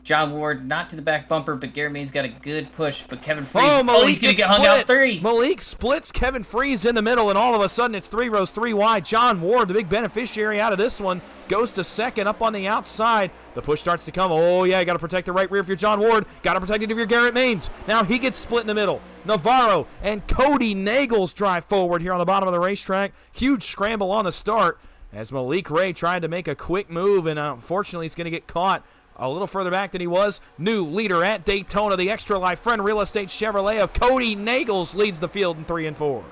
John Ward not to the back bumper, but Garrett Main's got a good push. But Kevin Freese, he's going to get hung out 3. Malik splits Kevin Freese in the middle, and all of a sudden it's 3 rows, 3 wide. John Ward, the big beneficiary out of this one, goes to second up on the outside. The push starts to come. Oh, yeah, you got to protect the right rear if you're John Ward. Got to protect it if you're Garrett Maines. Now he gets split in the middle. Navarro and Cody Nagels drive forward here on the bottom of the racetrack. Huge scramble on the start as Malik Ray tried to make a quick move, and unfortunately he's going to get caught a little further back than he was. New leader at Daytona, the Extra Life Friend Real Estate Chevrolet of Cody Nagels leads the field in 3 and 4.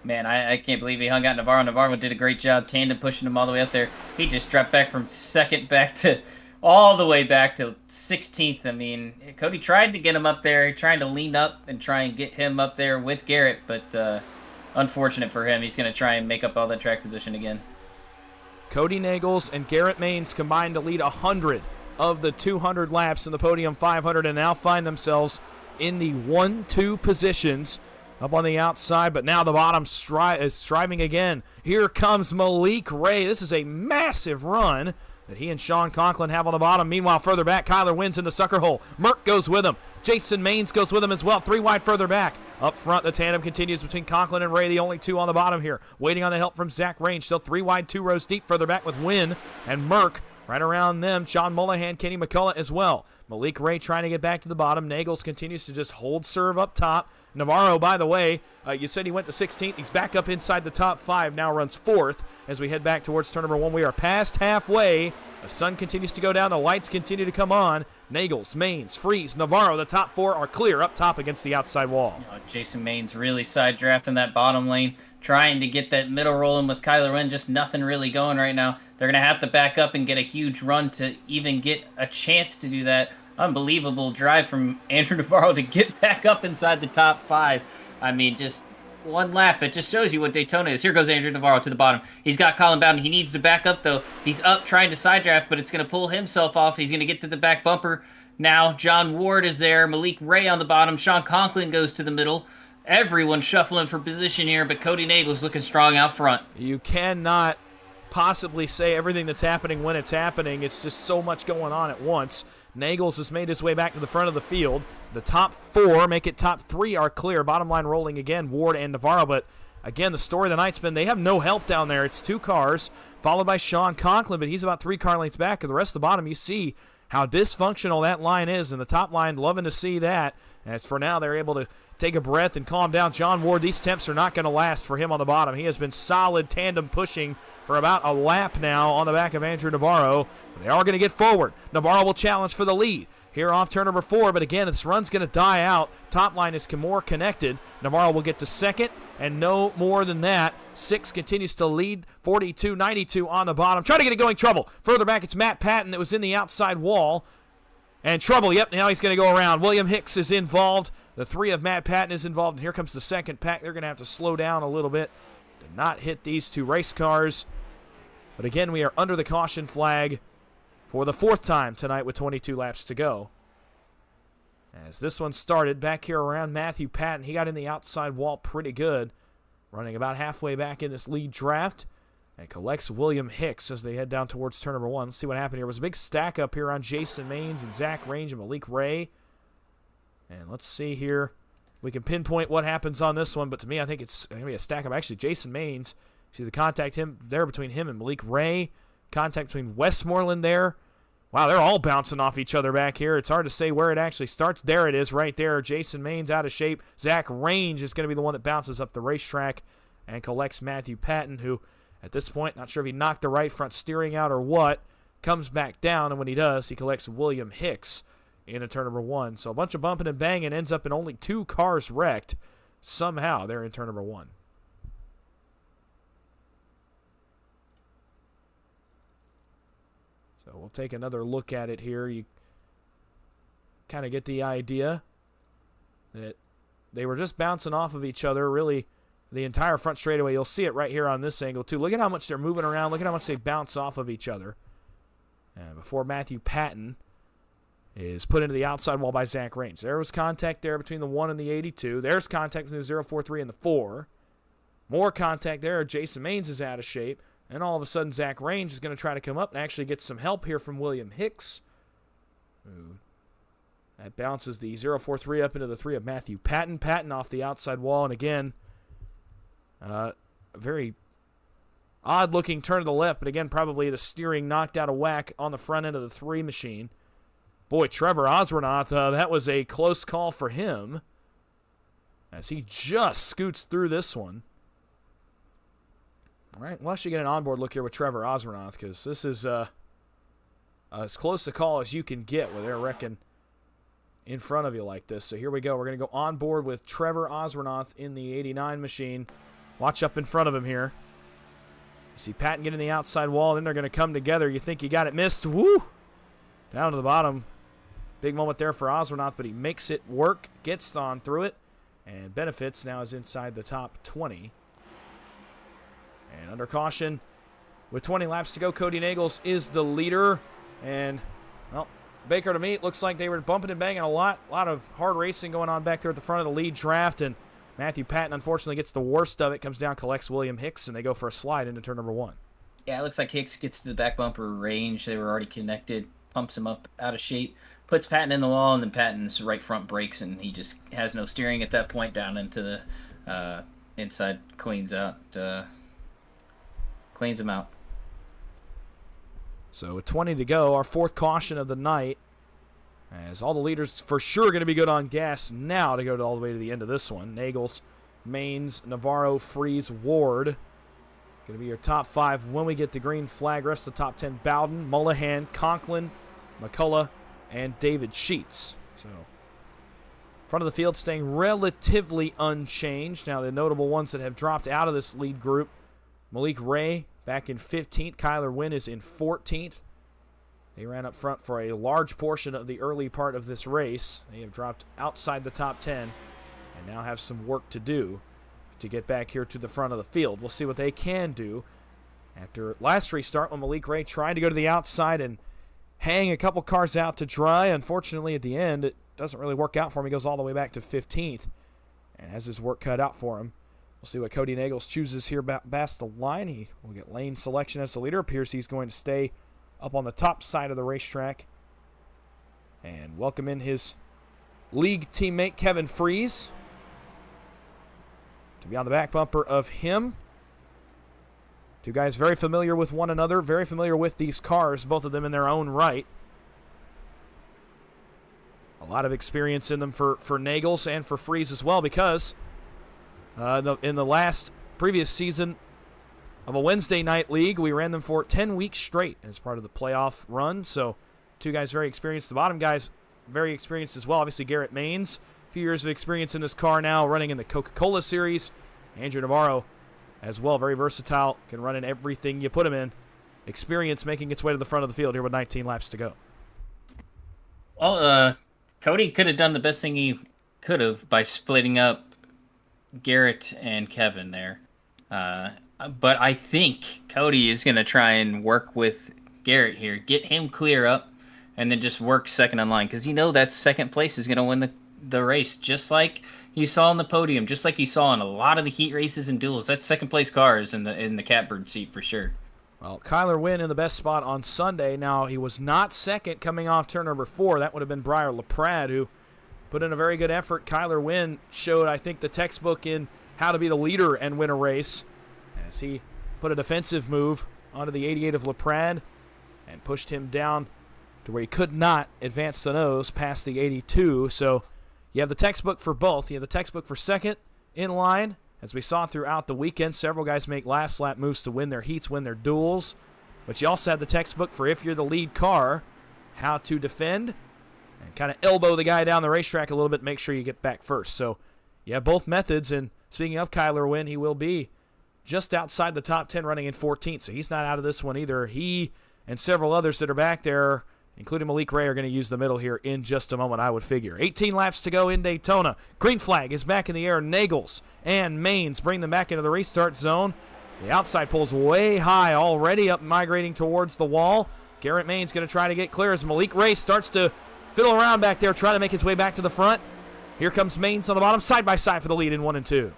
Man, I can't believe he hung out Navarro. Navarro did a great job tandem pushing him all the way up there. He just dropped back from second back to all the way back to 16th. I mean, Cody tried to get him up there, trying to lean up and try and get him up there with Garrett, but unfortunate for him. He's going to try and make up all that track position again. Cody Nagels and Garrett Maines combined to lead 100 of the 200 laps in the Podium 500 and now find themselves in the 1-2 positions up on the outside, but now the bottom is striving again. Here comes Malik Ray. This is a massive run that he and Sean Conklin have on the bottom. Meanwhile, further back, Kyler Wynn's in the sucker hole. Merck goes with him. Jason Maines goes with him as well. 3 wide further back. Up front, the tandem continues between Conklin and Ray, the only 2 on the bottom here. Waiting on the help from Zach Range. Still 3 wide, 2 rows deep. Further back with Wynn and Merck. Right around them, John Mullahan, Kenny McCullough as well. Malik Ray trying to get back to the bottom. Nagels continues to just hold serve up top. Navarro, by the way, you said he went to 16th. He's back up inside the top 5, now runs 4th as we head back towards turn number 1. We are past halfway. The sun continues to go down. The lights continue to come on. Nagels, Maines, Freese, Navarro, the top 4 are clear up top against the outside wall. Jason Maines really side drafting that bottom lane, trying to get that middle rolling with Kyler Wynn. Just nothing really going right now. They're going to have to back up and get a huge run to even get a chance to do that. Unbelievable drive from Andrew Navarro to get back up inside the top 5. I mean, just one lap. It just shows you what Daytona is. Here goes Andrew Navarro to the bottom. He's got Colin Bowden. He needs to back up, though. He's up trying to side draft, but it's going to pull himself off. He's going to get to the back bumper. Now, John Ward is there. Malik Ray on the bottom. Sean Conklin goes to the middle. Everyone shuffling for position here, but Cody Nagels looking strong out front. You cannot possibly say everything that's happening when it's happening. It's just so much going on at once. Nagels has made his way back to the front of the field. The top 4 make it top 3 are clear. Bottom line rolling again, Ward and Navarro. But again, the story of the night's been they have no help down there. It's 2 cars, followed by Sean Conklin, but he's about 3 car lengths back. And the rest of the bottom, you see how dysfunctional that line is. And the top line, loving to see that. As for now, they're able to take a breath and calm down. John Ward, these temps are not going to last for him on the bottom. He has been solid tandem pushing for about a lap now on the back of Andrew Navarro. They are going to get forward. Navarro will challenge for the lead here off turn number 4, but again, this run's going to die out. Top line is more connected. Navarro will get to second, and no more than that. 6 continues to lead, 42-92 on the bottom. Trying to get it going, trouble. Further back, it's Matt Patton that was in the outside wall. And trouble, yep, now he's going to go around. William Hicks is involved. The 3 of Matt Patton is involved, and here comes the second pack. They're going to have to slow down a little bit to not hit these 2 race cars. But again, we are under the caution flag for the 4th time tonight with 22 laps to go. As this one started back here around Matthew Patton, he got in the outside wall pretty good, running about halfway back in this lead draft, and collects William Hicks as they head down towards turn number 1. Let's see what happened here. It was a big stack up here on Jason Maines and Zach Range and Malik Ray. And let's see here. We can pinpoint what happens on this one, but to me, I think it's going to be a stack up. Actually, Jason Maines, see the contact there between him and Malik Ray. Contact between Westmoreland there. Wow, they're all bouncing off each other back here. It's hard to say where it actually starts. There it is right there. Jason Maines out of shape. Zach Range is going to be the one that bounces up the racetrack and collects Matthew Patton, who at this point, not sure if he knocked the right front steering out or what, comes back down, and when he does, he collects William Hicks into turn number 1. So a bunch of bumping and banging, ends up in only 2 cars wrecked. Somehow they're in turn number 1. So we'll take another look at it here. You kind of get the idea that they were just bouncing off of each other, really, the entire front straightaway. You'll see it right here on this angle, too. Look at how much they're moving around. Look at how much they bounce off of each other. Before Matthew Patton is put into the outside wall by Zach Range. There was contact there between the 1 and the 82. There's contact between the 043 and the 4. More contact there. Jason Maines is out of shape. And all of a sudden, Zach Range is going to try to come up and actually get some help here from William Hicks. That bounces the 043 up into the 3 of Matthew Patton. Patton off the outside wall. And again, a very odd-looking turn to the left. But again, probably the steering knocked out of whack on the front end of the 3 machine. Boy, Trevor Osbornoth, that was a close call for him as he just scoots through this one. All right, we'll actually get an onboard look here with Trevor Osbornoth because this is as close a call as you can get where they're wrecking in front of you like this. So here we go. We're going to go on board with Trevor Osbornoth in the 89 machine. Watch up in front of him here. You see Patton getting the outside wall, then they're going to come together. You think you got it missed. Woo! Down to the bottom. Big moment there for Osbornoth, but he makes it work, gets on through it, and benefits now is inside the top 20. And under caution, with 20 laps to go, Cody Nagels is the leader. And, well, Baker to me, it looks like they were bumping and banging a lot of hard racing going on back there at the front of the lead draft. And Matthew Patton, unfortunately, gets the worst of it, comes down, collects William Hicks, and they go for a slide into turn number 1. Yeah, it looks like Hicks gets to the back bumper range. They were already connected, pumps him up out of shape, puts Patton in the wall, and then Patton's right front brakes, and he just has no steering at that point down into the inside, cleans him out. So with 20 to go, our 4th caution of the night, as all the leaders for sure going to be good on gas now to go all the way to the end of this one. Nagels, Maines, Navarro, Freeze, Ward. Going to be your top 5 when we get the green flag. Rest of the top 10, Bowden, Mullahan, Conklin, McCullough, and David Sheets. So front of the field staying relatively unchanged. Now the notable ones that have dropped out of this lead group, Malik Ray back in 15th. Kyler Wynn is in 14th. They ran up front for a large portion of the early part of this race. They have dropped outside the top 10 and now have some work to do to get back here to the front of the field. We'll see what they can do after last restart when Malik Ray tried to go to the outside and hang a couple cars out to dry. Unfortunately, at the end, it doesn't really work out for him. He goes all the way back to 15th and has his work cut out for him. We'll see what Cody Nagels chooses here past the line. He will get lane selection as the leader. Appears he's going to stay up on the top side of the racetrack and welcome in his league teammate Kevin Freeze to be on the back bumper of him. 2 guys very familiar with one another, very familiar with these cars, both of them in their own right. lot of experience in them for Nagels and for Freeze as well, because in the previous season of a Wednesday night league, we ran them for 10 weeks straight as part of the playoff run. So 2 guys very experienced. The bottom guys very experienced as well. Obviously, Garrett Maines, a few years of experience in this car now, running in the Coca-Cola Series. Andrew Navarro as well, very versatile, can run in everything you put him in. Experience making its way to the front of the field here with 19 laps to go. Well, Cody could have done the best thing he could have by splitting up Garrett and Kevin there. But I think Cody is going to try and work with Garrett here, get him clear up, and then just work second in line, because that second place is going to win the race, just like you saw on the podium, just like you saw in a lot of the heat races and duels. That second place car is in the catbird seat for sure. Well, Kyler Wynn in the best spot on Sunday. Now, he was not second coming off turn number 4. That would have been Briar LaPrade, who put in a very good effort. Kyler Wynn showed, I think, the textbook in how to be the leader and win a race, as he put a defensive move onto the 88 of LaPrade and pushed him down to where he could not advance the nose past the 82. So you have the textbook for both. You have the textbook for second in line. As we saw throughout the weekend, several guys make last lap moves to win their heats, win their duels. But you also have the textbook for, if you're the lead car, how to defend and kind of elbow the guy down the racetrack a little bit, make sure you get back first. So you have both methods. And speaking of Kyler Wynn, he will be just outside the top 10 running in 14th. So he's not out of this one either. He and several others that are back there, including Malik Ray, are going to use the middle here in just a moment, I would figure. 18 laps to go in Daytona. Green flag is back in the air. Nagels and Maines bring them back into the restart zone. The outside pulls way high, already up migrating towards the wall. Garrett Maines going to try to get clear as Malik Ray starts to fiddle around back there, trying to make his way back to the front. Here comes Maines on the bottom, side by side for the lead in 1 and 2.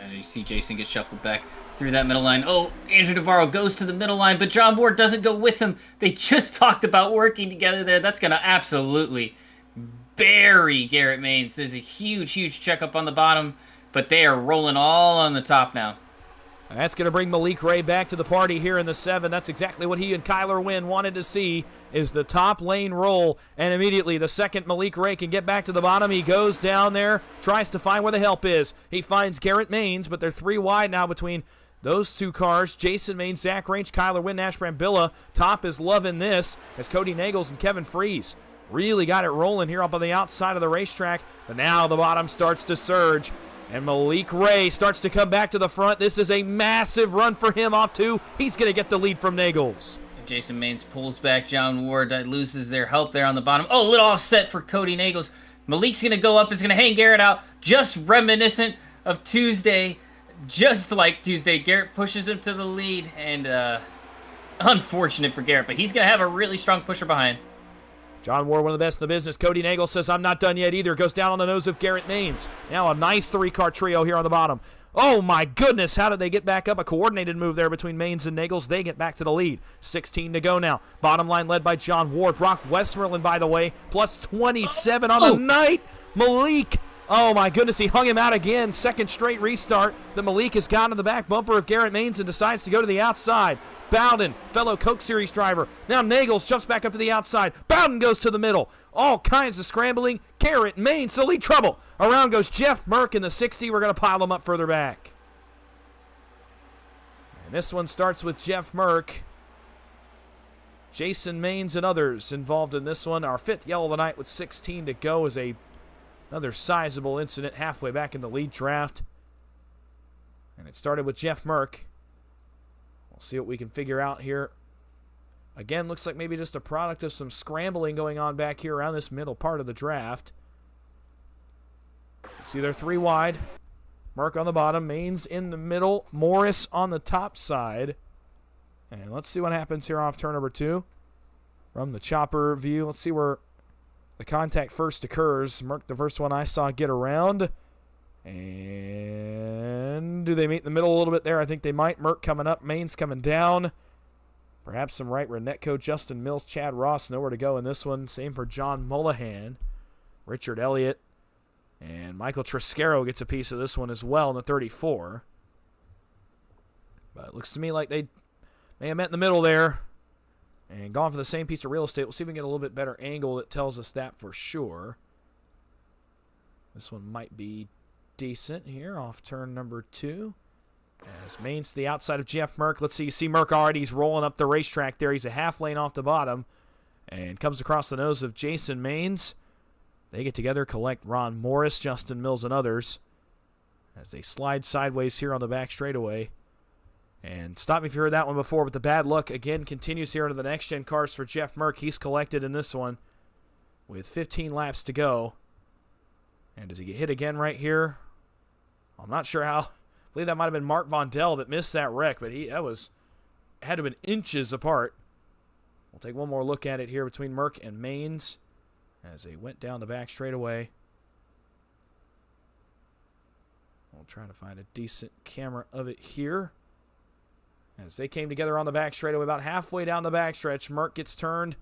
And you see Jason get shuffled back through that middle line. Oh, Andrew Navarro goes to the middle line, but John Ward doesn't go with him. They just talked about working together there. That's going to absolutely bury Garrett Maines. There's a huge, huge checkup on the bottom, but they are rolling all on the top now. That's going to bring Malik Ray back to the party here in the 7. That's exactly what he and Kyler Wynn wanted to see, is the top lane roll. And immediately the second Malik Ray can get back to the bottom. He goes down there, tries to find where the help is. He finds Garrett Maines, but they're 3 wide now between those 2 cars. Jason Maines, Zach Range, Kyler Wynn, Nash Brambilla. Top is loving this as Cody Nagels and Kevin Freeze really got it rolling here up on the outside of the racetrack. But now the bottom starts to surge, and Malik Ray starts to come back to the front. This is a massive run for him off 2. He's going to get the lead from Nagels. Jason Maines pulls back John Ward. That loses their help there on the bottom. Oh, a little offset for Cody Nagels. Malik's going to go up. Is going to hang Garrett out. Just reminiscent of Tuesday. Just like Tuesday, Garrett pushes him to the lead. And unfortunate for Garrett, but he's going to have a really strong pusher behind. John Ward, one of the best in the business. Cody Nagels says, I'm not done yet either. Goes down on the nose of Garrett Maines. Now a nice 3-car trio here on the bottom. Oh, my goodness. How did they get back up? A coordinated move there between Maines and Nagels. They get back to the lead. 16 to go now. Bottom line led by John Ward. Brock Westmoreland, by the way, plus 27 on the night. Malik. Oh, my goodness. He hung him out again. Second straight restart. The Malik has gone to the back bumper of Garrett Maines and decides to go to the outside. Bowden, fellow Coke Series driver. Now Nagels jumps back up to the outside. Bowden goes to the middle. All kinds of scrambling. Garrett Maines to lead trouble. Around goes Jeff Merck in the 60. We're going to pile them up further back. And this one starts with Jeff Merck. Jason Maines and others involved in this one. Our 5th yellow of the night with 16 to go is another sizable incident halfway back in the lead draft. And it started with Jeff Merck. We'll see what we can figure out here. Again, looks like maybe just a product of some scrambling going on back here around this middle part of the draft. See, they're 3 wide. Merck on the bottom, Maines in the middle, Morris on the top side. And let's see what happens here off turn number 2. From the chopper view, let's see where the contact first occurs. Merck, the first one I saw get around. And do they meet in the middle a little bit there? I think they might. Merck coming up, Maines coming down. Perhaps some right Renetco, Justin Mills, Chad Ross, nowhere to go in this one. Same for John Mullahan, Richard Elliott, and Michael Triscaro gets a piece of this one as well in the 34. But it looks to me like they may have met in the middle there and gone for the same piece of real estate. We'll see if we can get a little bit better angle that tells us that for sure. This one might be decent here off turn number 2. As Maines to the outside of Jeff Merck. Let's see. You see Merck already. He's rolling up the racetrack there. He's a half lane off the bottom. And comes across the nose of Jason Maines. They get together, collect Ron Morris, Justin Mills, and others as they slide sideways here on the back straightaway. And stop me if you heard that one before, but the bad luck again continues here into the next-gen cars for Jeff Merck. He's collected in this one with 15 laps to go. And does he get hit again right here? I'm not sure how. I believe that might have been Mark Vondell that missed that wreck, but had to have been inches apart. We'll take one more look at it here between Merck and Maines as they went down the back straightaway. We'll try to find a decent camera of it here. As they came together on the back straightaway, about halfway down the backstretch, Merck gets turned.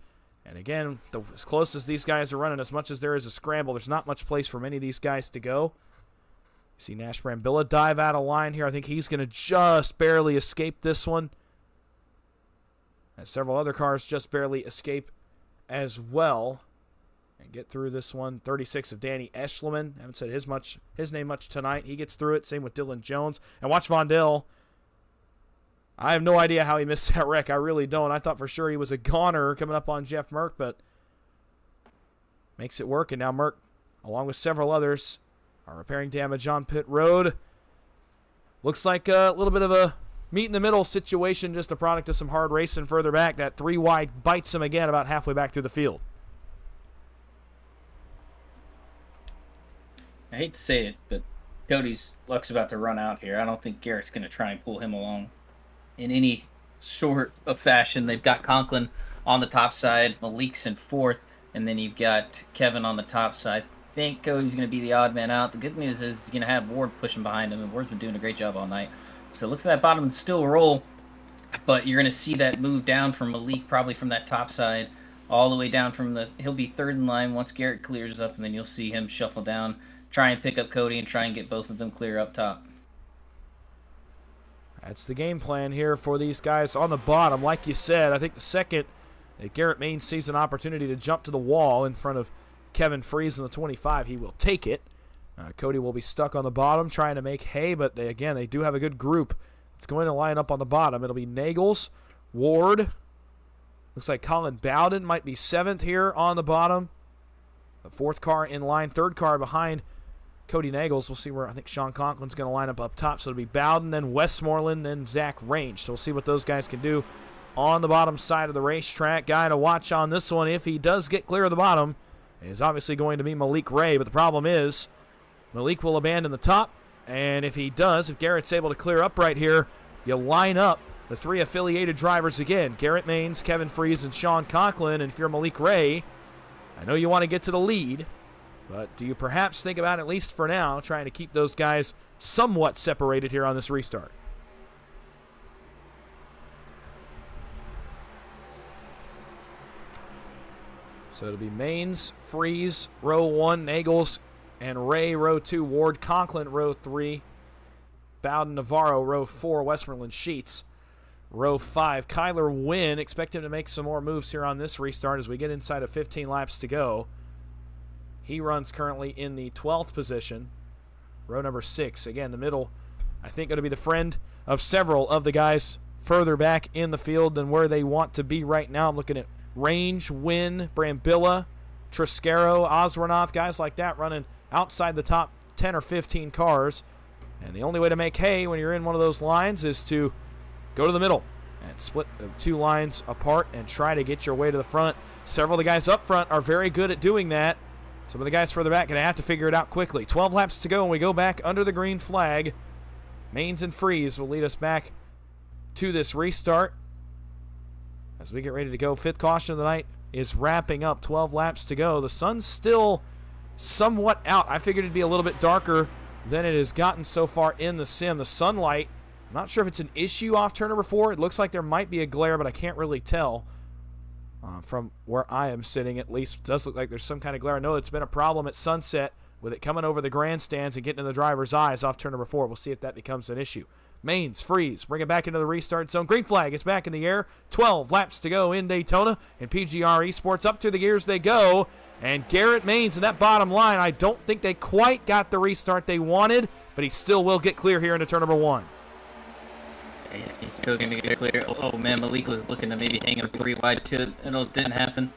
And again, as close as these guys are running, as much as there is a scramble, there's not much place for many of these guys to go. You see Nash Brambilla dive out of line here. I think he's going to just barely escape this one. As several other cars just barely escape as well. And get through this one. 36 of Danny Eschleman. Haven't said his name much tonight. He gets through it. Same with Dylan Jones. And watch Vondell. I have no idea how he missed that wreck. I really don't. I thought for sure he was a goner coming up on Jeff Merck, but makes it work. And now Merck, along with several others, are repairing damage on pit road. Looks like a little bit of a meet-in-the-middle situation, just a product of some hard racing further back. That 3 wide bites him again about halfway back through the field. I hate to say it, but Cody's luck's about to run out here. I don't think Garrett's going to try and pull him along in any sort of fashion. They've got Conklin on the top side, Malik's in 4th, and then you've got Kevin on the top side. I think Cody's going to be the odd man out. The good news is he's going to have Ward pushing behind him, and Ward's been doing a great job all night. So look for that bottom still roll, but you're going to see that move down from Malik, probably from that top side, all the way down from he'll be 3rd in line once Garrett clears up, and then you'll see him shuffle down, try and pick up Cody, and try and get both of them clear up top. That's the game plan here for these guys on the bottom. Like you said, I think the second that Garrett Maines sees an opportunity to jump to the wall in front of Kevin Freese in the 25, he will take it. Cody will be stuck on the bottom trying to make hay, but they do have a good group. It's going to line up on the bottom. It'll be Nagels, Ward. Looks like Colin Bowden might be 7th here on the bottom. The 4th car in line, 3rd car behind Cody Nagels. We'll see where I think Sean Conklin's going to line up top. So it'll be Bowden, then Westmoreland, then Zach Range. So we'll see what those guys can do on the bottom side of the racetrack. Guy to watch on this one, if he does get clear of the bottom, is obviously going to be Malik Ray. But the problem is Malik will abandon the top. And if he does, if Garrett's able to clear up right here, you line up the 3 affiliated drivers again. Garrett Maines, Kevin Freese, and Sean Conklin. And if you're Malik Ray, I know you want to get to the lead, but do you perhaps think about, at least for now, trying to keep those guys somewhat separated here on this restart? So it'll be Maines, Freese, row 1, Nagels, and Ray, row 2, Ward, Conklin, row 3, Bowden, Navarro, row 4, Westmoreland, Sheets, row 5. Kyler Wynn, expect him to make some more moves here on this restart as we get inside of 15 laps to go. He runs currently in the 12th position, row number 6. Again, the middle, I think, going to be the friend of several of the guys further back in the field than where they want to be right now. I'm looking at Range, Wynn, Brambilla, Triscaro, Oswernoth, guys like that running outside the top 10 or 15 cars. And the only way to make hay when you're in one of those lines is to go to the middle and split the 2 lines apart and try to get your way to the front. Several of the guys up front are very good at doing that. Some of the guys further back going to have to figure it out quickly. 12 laps to go, and we go back under the green flag. Maines and Freese will lead us back to this restart as we get ready to go. 5th caution of the night is wrapping up. 12 laps to go. The sun's still somewhat out. I figured it'd be a little bit darker than it has gotten so far in the sim. The sunlight, I'm not sure if it's an issue off turn number 4. It looks like there might be a glare, but I can't really tell. From where I am sitting, at least, it does look like there's some kind of glare. I know it's been a problem at sunset with it coming over the grandstands and getting in the driver's eyes off turn number 4. We'll see if that becomes an issue. Maines, Freese, bring it back into the restart zone. Green flag is back in the air. 12 laps to go in Daytona, and PGR Esports up to the gears they go And Garrett Maines in that bottom line, I don't think they quite got the restart they wanted, but he still will get clear here into turn number 1. He's still going to get clear. Oh, man, Malik was looking to maybe hang him 3 wide to it. It didn't happen.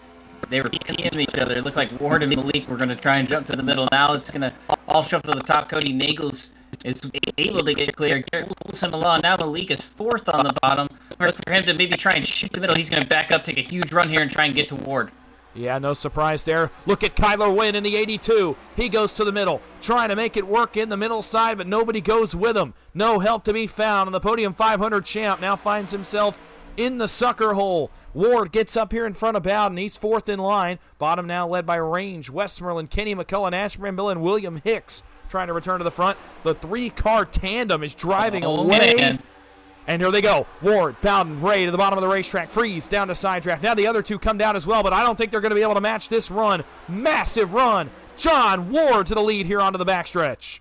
They were peeing each other. It looked like Ward and Malik were going to try and jump to the middle. Now it's going to all shuffle to the top. Cody Nagels is able to get clear. Garrett pulls him along. Now Malik is 4th on the bottom. For him to maybe try and shoot the middle, he's going to back up, take a huge run here, and try and get to Ward. Yeah, no surprise there. Look at Kyler Wynn in the 82. He goes to the middle, trying to make it work in the middle side, but nobody goes with him. No help to be found, and the Podium 500 champ now finds himself in the sucker hole. Ward gets up here in front of Bowden. He's 4th in line. Bottom now led by Range, Westmoreland, Kenny McCullough, Ash Brambilla, and William Hicks trying to return to the front. The 3-car tandem is driving away. Man. And here they go. Ward, Bowden, Ray to the bottom of the racetrack. Freeze down to side draft. Now the other 2 come down as well, but I don't think they're going to be able to match this run. Massive run. John Ward to the lead here onto the backstretch.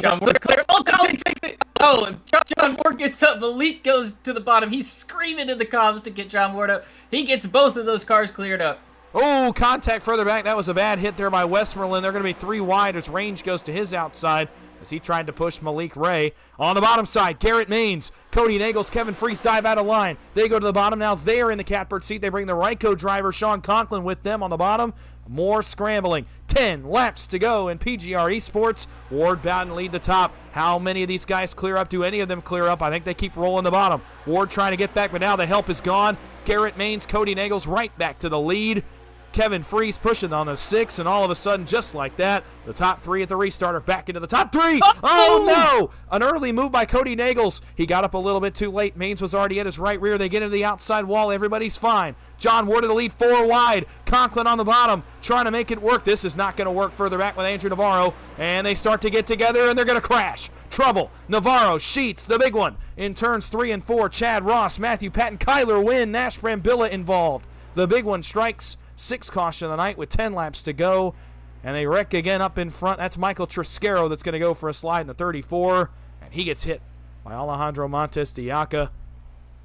John Ward clear. Oh, Colin takes it. Oh, and John Ward gets up. Malik goes to the bottom. He's screaming in the comms to get John Ward up. He gets both of those cars cleared up. Oh, contact further back. That was a bad hit there by Westmoreland. They're going to be 3 wide as Range goes to his outside as he tried to push Malik Ray. On the bottom side, Garrett Maines, Cody Nagels, Kevin Freese dive out of line. They go to the bottom now. They're in the catbird seat. They bring the Ryco driver, Sean Conklin, with them on the bottom. More scrambling. 10 laps to go in PGR Esports. Ward, Bowden lead the top. How many of these guys clear up? Do any of them clear up? I think they keep rolling the bottom. Ward trying to get back, but now the help is gone. Garrett Maines, Cody Nagels right back to the lead. Kevin Freese pushing on the 6, and all of a sudden, just like that, the top 3 at the restart are back into the top 3. Oh, no! An early move by Cody Nagels. He got up a little bit too late. Maines was already at his right rear. They get into the outside wall. Everybody's fine. John Ward to the lead, 4 wide. Conklin on the bottom, trying to make it work. This is not going to work further back with Andrew Navarro, and they start to get together, and they're going to crash. Trouble. Navarro, Sheets, the big one. In turns 3 and 4, Chad Ross, Matthew Patton, Kyler Wynn, Nash Brambilla involved. The big one strikes. 6 caution of the night with 10 laps to go. And they wreck again up in front. That's Michael Triscaro that's going to go for a slide in the 34. And he gets hit by Alejandro Montes de Yaca.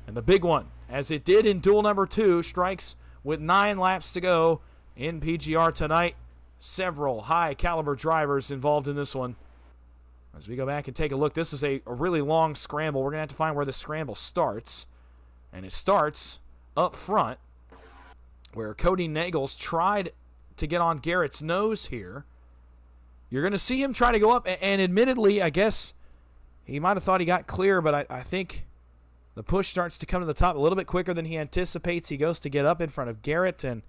And the big one, as it did in duel number 2, strikes with 9 laps to go in PGR tonight. Several high-caliber drivers involved in this one. As we go back and take a look, this is a really long scramble. We're going to have to find where the scramble starts. And it starts up front, where Cody Nagels tried to get on Garrett's nose here. You're going to see him try to go up, and admittedly, I guess he might have thought he got clear, but I think the push starts to come to the top a little bit quicker than he anticipates. He goes to get up in front of Garrett, and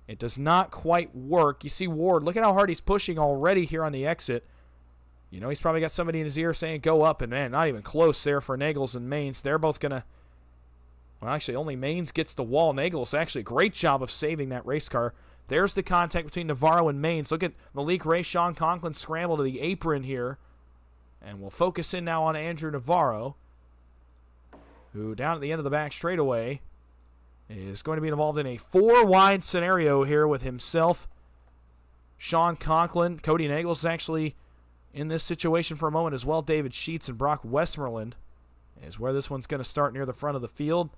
it does not quite work. You see Ward, look at how hard he's pushing already here on the exit. You know, he's probably got somebody in his ear saying, go up, and man, not even close there for Nagels and Maines. They're both going to, well, actually, only Maines gets the wall. Nagels, actually, great job of saving that race car. There's the contact between Navarro and Maines. Look at Malik Ray, Sean Conklin scramble to the apron here. And we'll focus in now on Andrew Navarro, who down at the end of the back straightaway is going to be involved in a 4-wide scenario here with himself, Sean Conklin. Cody Nagels is actually in this situation for a moment as well. David Sheets and Brock Westmoreland is where this one's going to start near the front of the field.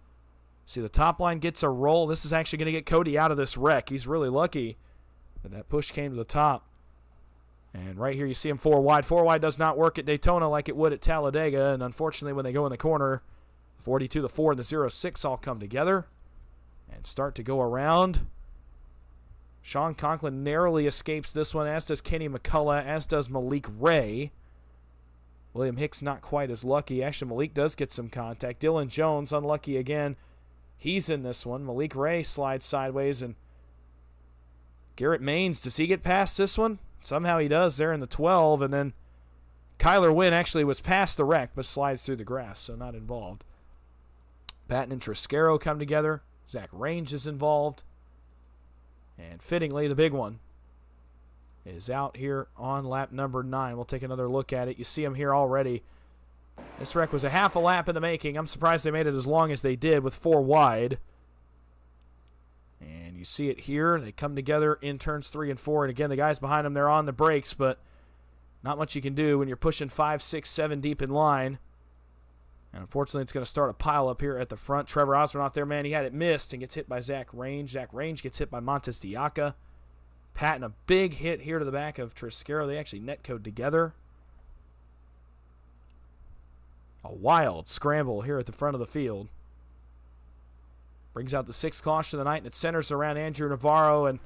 See, the top line gets a roll. This is actually going to get Cody out of this wreck. He's really lucky that that push came to the top. And right here you see him 4 wide. 4 wide does not work at Daytona like it would at Talladega. And unfortunately, when they go in the corner, 42, the 4, and the 06 all come together and start to go around. Sean Conklin narrowly escapes this one, as does Kenny McCullough, as does Malik Ray. William Hicks not quite as lucky. Actually, Malik does get some contact. Dylan Jones, unlucky again. He's in this one. Malik Ray slides sideways, and Garrett Maines, does he get past this one? Somehow he does there in the 12, and then Kyler Wynn actually was past the wreck, but slides through the grass, so not involved. Patton and Triscaro come together. Zach Range is involved. And fittingly, the big one is out here on lap number 9. We'll take another look at it. You see him here already. This wreck was a half a lap in the making. I'm surprised they made it as long as they did with 4 wide. And you see it here. They come together in turns 3 and 4. And again, the guys behind them, they're on the brakes, but not much you can do when you're pushing 5, 6, 7 deep in line. And unfortunately, it's going to start a pile up here at the front. Trevor Osborne out there, man, he had it missed and gets hit by Zach Range. Zach Range gets hit by Montes de Yaca. Patton a big hit here to the back of Triscaro. They actually netcode together. A wild scramble here at the front of the field. Brings out the 6th caution of the night, and it centers around Andrew Navarro. And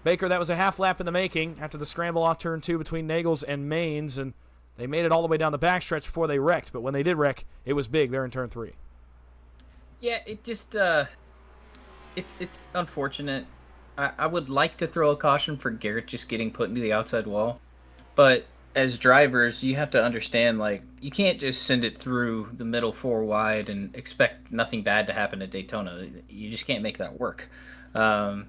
Baker, that was a half lap in the making after the scramble off turn 2 between Nagels and Maines, and they made it all the way down the backstretch before they wrecked. But when they did wreck, it was big there in turn 3. Yeah, it just it's unfortunate. I would like to throw a caution for Garrett just getting put into the outside wall, but as drivers, you have to understand, like, you can't just send it through the middle 4 wide and expect nothing bad to happen at Daytona. You just can't make that work. So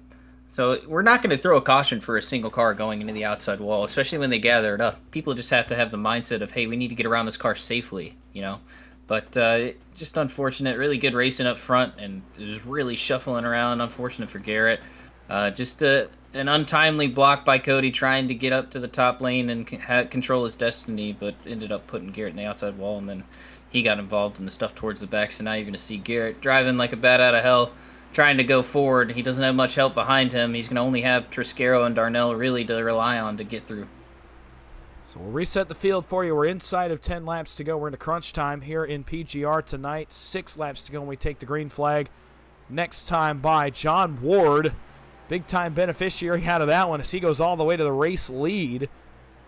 we're not going to throw a caution for a single car going into the outside wall, especially when they gather it up. People just have to have the mindset of, hey, we need to get around this car safely, you know. But just unfortunate. Really good racing up front, and it was really shuffling around. Unfortunate for Garrett. Just an untimely block by Cody trying to get up to the top lane and control his destiny, but ended up putting Garrett in the outside wall, and then he got involved in the stuff towards the back. So now you're going to see Garrett driving like a bat out of hell, trying to go forward. He doesn't have much help behind him. He's going to only have Triscaro and Darnell really to rely on to get through. So we'll reset the field for you. We're inside of 10 laps to go. We're into crunch time here in PGR tonight. 6 laps to go when we take the green flag. Next time by John Ward. Big-time beneficiary out of that one as he goes all the way to the race lead.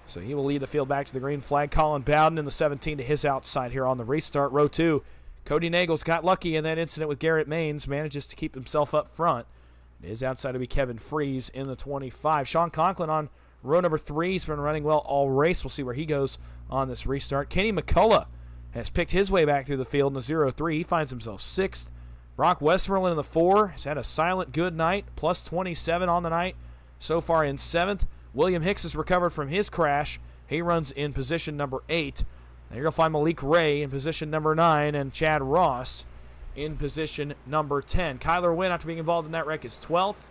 So he will lead the field back to the green flag. Colin Bowden in the 17 to his outside here on the restart. Row 2. Cody Nagels got lucky in that incident with Garrett Maines. Manages to keep himself up front. His outside will be Kevin Freeze in the 25. Sean Conklin on row number 3. He's been running well all race. We'll see where he goes on this restart. Kenny McCullough has picked his way back through the field in the 0-3. He finds himself 6th. Brock Westmoreland in the 4 has had a silent good night, plus 27 on the night. So far in 7th. William Hicks has recovered from his crash. He runs in position number 8. Now you're going to find Malik Ray in position number 9 and Chad Ross in position number 10. Kyler Wynn, after being involved in that wreck, is 12th.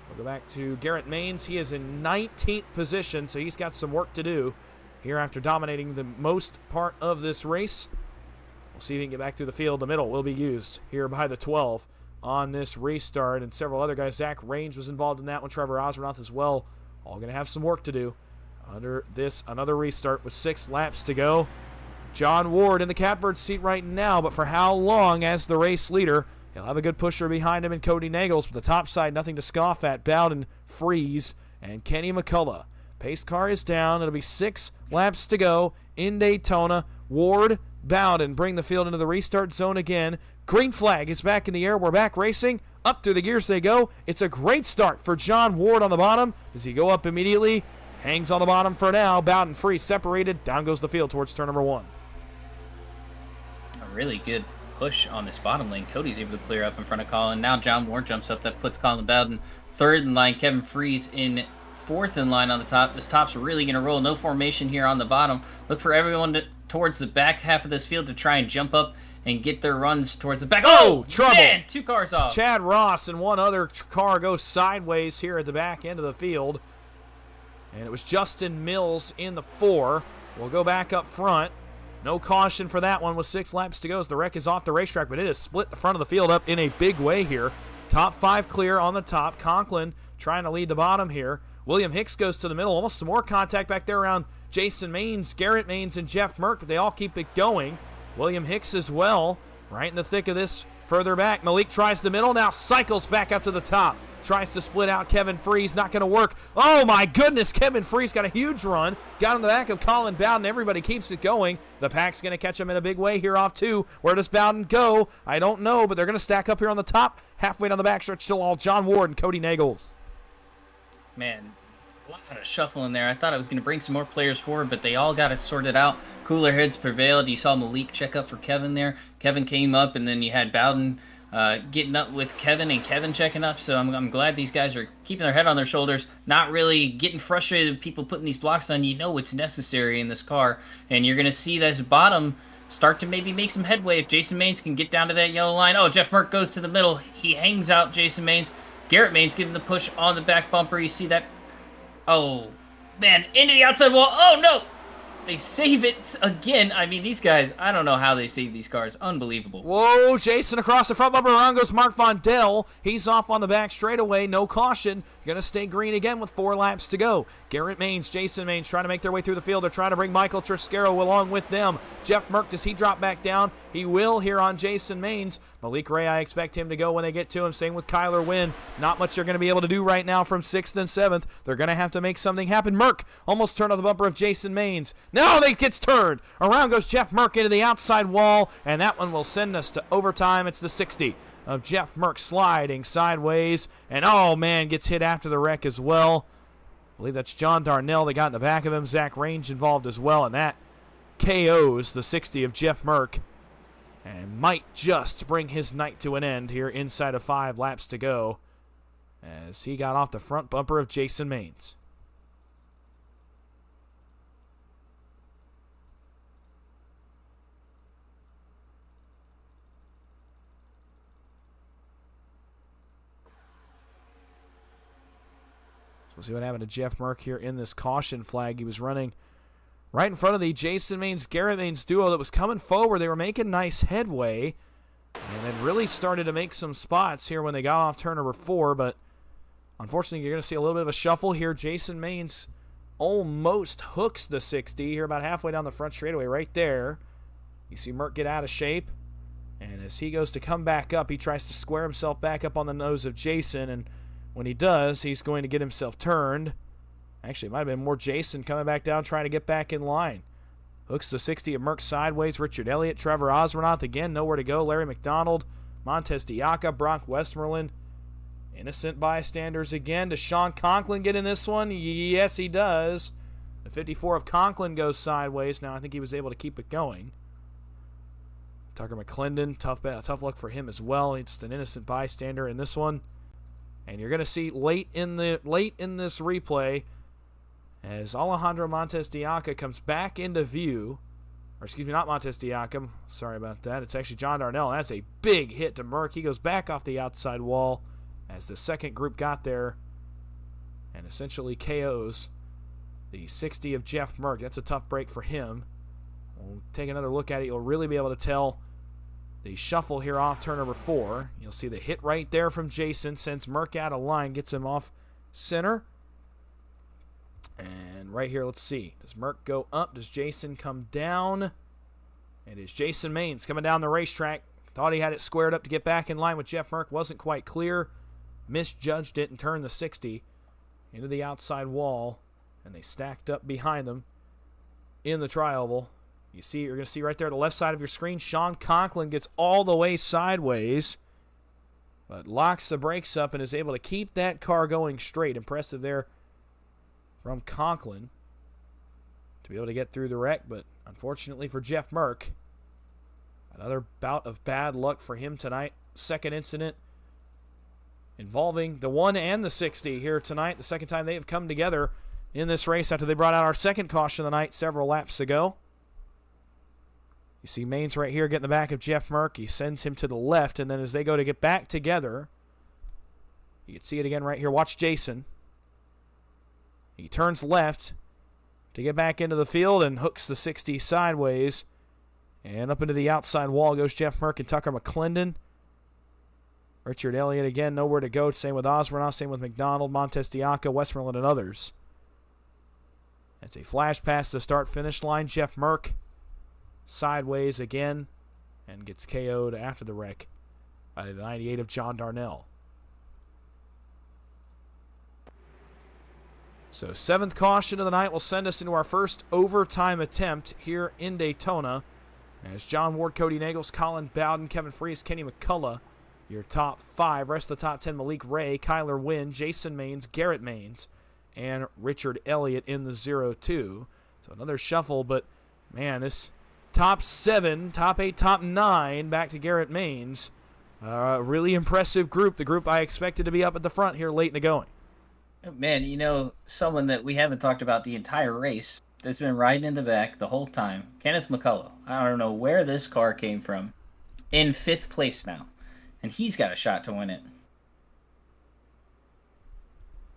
We'll go back to Garrett Maines. He is in 19th position, so he's got some work to do here after dominating the most part of this race. We'll see if he can get back through the field. The middle will be used here by the 12 on this restart, and several other guys. Zach Range was involved in that one. Trevor Osronoth as well. All going to have some work to do under this. Another restart with 6 laps to go. John Ward in the catbird seat right now, but for how long as the race leader? He'll have a good pusher behind him in Cody Nagels, but the top side, nothing to scoff at. Bowden, Freeze, and Kenny McCullough. Pace car is down. It'll be 6 laps to go in Daytona. Ward, Bowden bring the field into the restart zone again. Green flag is back in the air. We're back racing. Up through the gears they go. It's a great start for John Ward on the bottom. Does he go up immediately? Hangs on the bottom for now. Bowden, Freeze separated. Down goes the field towards turn number 1. A really good push on this bottom lane. Cody's able to clear up in front of Colin. Now John Ward jumps up. That puts Colin Bowden 3rd in line. Kevin Freeze in 4th in line on the top. This top's really going to roll. No formation here on the bottom. Look for everyone towards the back half of this field to try and jump up and get their runs towards the back. Oh, trouble. Man, 2 cars off. Chad Ross and one other car go sideways here at the back end of the field. And it was Justin Mills in the 4. We'll go back up front. No caution for that one with 6 laps to go as the wreck is off the racetrack, but it has split the front of the field up in a big way here. Top 5 clear on the top. Conklin trying to lead the bottom here. William Hicks goes to the middle. Almost some more contact back there around Jason Maines, Garrett Maines, and Jeff Merck, but they all keep it going. William Hicks as well, right in the thick of this further back. Malik tries the middle, now cycles back up to the top. Tries to split out Kevin Freeze, not going to work. Oh my goodness, Kevin Freeze got a huge run. Got in the back of Colin Bowden. Everybody keeps it going. The pack's going to catch him in a big way here off 2. Where does Bowden go? I don't know, but they're going to stack up here on the top. Halfway down the backstretch, still all John Ward and Cody Nagels. Man, a lot of shuffling there. I thought I was going to bring some more players forward, but they all got it sorted out. Cooler heads prevailed. You saw Malik check up for Kevin there. Kevin came up, and then you had Bowden getting up with Kevin and Kevin checking up. So I'm glad these guys are keeping their head on their shoulders, not really getting frustrated with people putting these blocks on. You know what's necessary in this car, and you're going to see this bottom start to maybe make some headway if Jason Maines can get down to that yellow line. Oh, Jeff Merck goes to the middle. He hangs out Jason Maines. Garrett Maines giving the push on the back bumper. You see that? Oh, man, into the outside wall. Oh, no. They save it again. I mean, these guys, I don't know how they save these cars. Unbelievable. Whoa, Jason across the front bumper. Around goes Mark Vondell. He's off on the back straightaway. No caution. Going to stay green again with 4 laps to go. Garrett Maines, Jason Maines trying to make their way through the field. They're trying to bring Michael Triscaro along with them. Jeff Merck, does he drop back down? He will here on Jason Maines. Malik Ray, I expect him to go when they get to him. Same with Kyler Wynn. Not much they're going to be able to do right now from 6th and 7th. They're going to have to make something happen. Merck almost turned on the bumper of Jason Maines. Now they gets turned. Around goes Jeff Merck into the outside wall, and that one will send us to overtime. It's the 60 of Jeff Merck sliding sideways, and oh man, gets hit after the wreck as well. I believe that's John Darnell that got in the back of him. Zach Range involved as well, and that KOs the 60 of Jeff Merck and might just bring his night to an end here inside of 5 laps to go as he got off the front bumper of Jason Maines. We'll see what happened to Jeff Merck here in this caution flag. He was running right in front of the Jason Maines, Garrett Maines duo that was coming forward. They were making nice headway and had really started to make some spots here when they got off turn number 4, but unfortunately you're going to see a little bit of a shuffle here. Jason Maines almost hooks the 60 here about halfway down the front straightaway right there. You see Merck get out of shape, and as he goes to come back up, he tries to square himself back up on the nose of Jason, and when he does, he's going to get himself turned. Actually, it might have been more Jason coming back down, trying to get back in line. Hooks the 60 of Merck sideways. Richard Elliott, Trevor Osronoth, again, nowhere to go. Larry McDonald, Montez Diaca, Brock Westmoreland. Innocent bystanders again. Does Sean Conklin get in this one? Yes, he does. The 54 of Conklin goes sideways. Now I think he was able to keep it going. Tucker McClendon, tough luck for him as well. It's an innocent bystander in this one. And you're going to see late in this replay as Alejandro Montez Diaca comes back into view. Or excuse me, not Montez Diaca. Sorry about that. It's actually John Darnell. That's a big hit to Merck. He goes back off the outside wall as the second group got there and essentially KOs the 60 of Jeff Merck. That's a tough break for him. We'll take another look at it. You'll really be able to tell the shuffle here off turn number 4. You'll see the hit right there from Jason. Sends Merck out of line. Gets him off center. And right here, let's see. Does Merck go up? Does Jason come down? It is Jason Maines coming down the racetrack. Thought he had it squared up to get back in line with Jeff Merck. Wasn't quite clear. Misjudged it and turned the 60 into the outside wall. And they stacked up behind them in the tri-oval. You're going to see right there at the left side of your screen, Sean Conklin gets all the way sideways, but locks the brakes up and is able to keep that car going straight. Impressive there from Conklin to be able to get through the wreck, but unfortunately for Jeff Merck, another bout of bad luck for him tonight. Second incident involving the 1 and the 60 here tonight. The second time they have come together in this race after they brought out our second caution of the night several laps ago. You see Maines right here getting the back of Jeff Merck. He sends him to the left, and then as they go to get back together, you can see it again right here. Watch Jason. He turns left to get back into the field and hooks the 60 sideways. And up into the outside wall goes Jeff Merck and Tucker McClendon. Richard Elliott again, nowhere to go. Same with Osborne, same with McDonald, Montez Diaca, Westmoreland, and others. It's a flash pass to start-finish line. Jeff Merck sideways again and gets KO'd after the wreck by the 98 of John Darnell. So 7th caution of the night will send us into our first overtime attempt here in Daytona as John Ward, Cody Nagels, Colin Bowden, Kevin Freese, Kenny McCullough, your top 5. Rest of the top 10, Malik Ray, Kyler Wynn, Jason Maines, Garrett Maines, and Richard Elliott in the 0-2. So another shuffle, but man, this top 7, top 8, top 9, back to Garrett Maines. Really impressive group. The group I expected to be up at the front here late in the going. Man, you know, someone that we haven't talked about the entire race that's been riding in the back the whole time, Kenneth McCullough. I don't know where this car came from. In 5th place now. And he's got a shot to win it.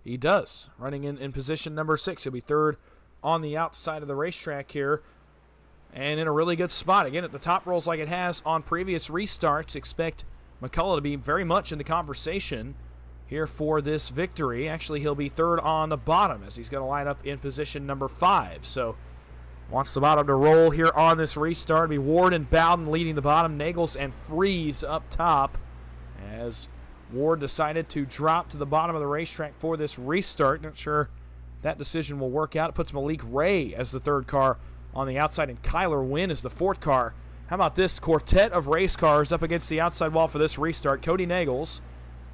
He does. Running in position number 6. He'll be third on the outside of the racetrack here. And in a really good spot. Again, if the top rolls like it has on previous restarts, expect McCullough to be very much in the conversation here for this victory. Actually, he'll be third on the bottom as he's going to line up in position number 5. So, wants the bottom to roll here on this restart. It'll be Ward and Bowden leading the bottom. Nagels and Freeze up top as Ward decided to drop to the bottom of the racetrack for this restart. Not sure that decision will work out. It puts Malik Ray as the third car on the outside, and Kyler Wynn is the fourth car. How about this quartet of race cars up against the outside wall for this restart? Cody Nagels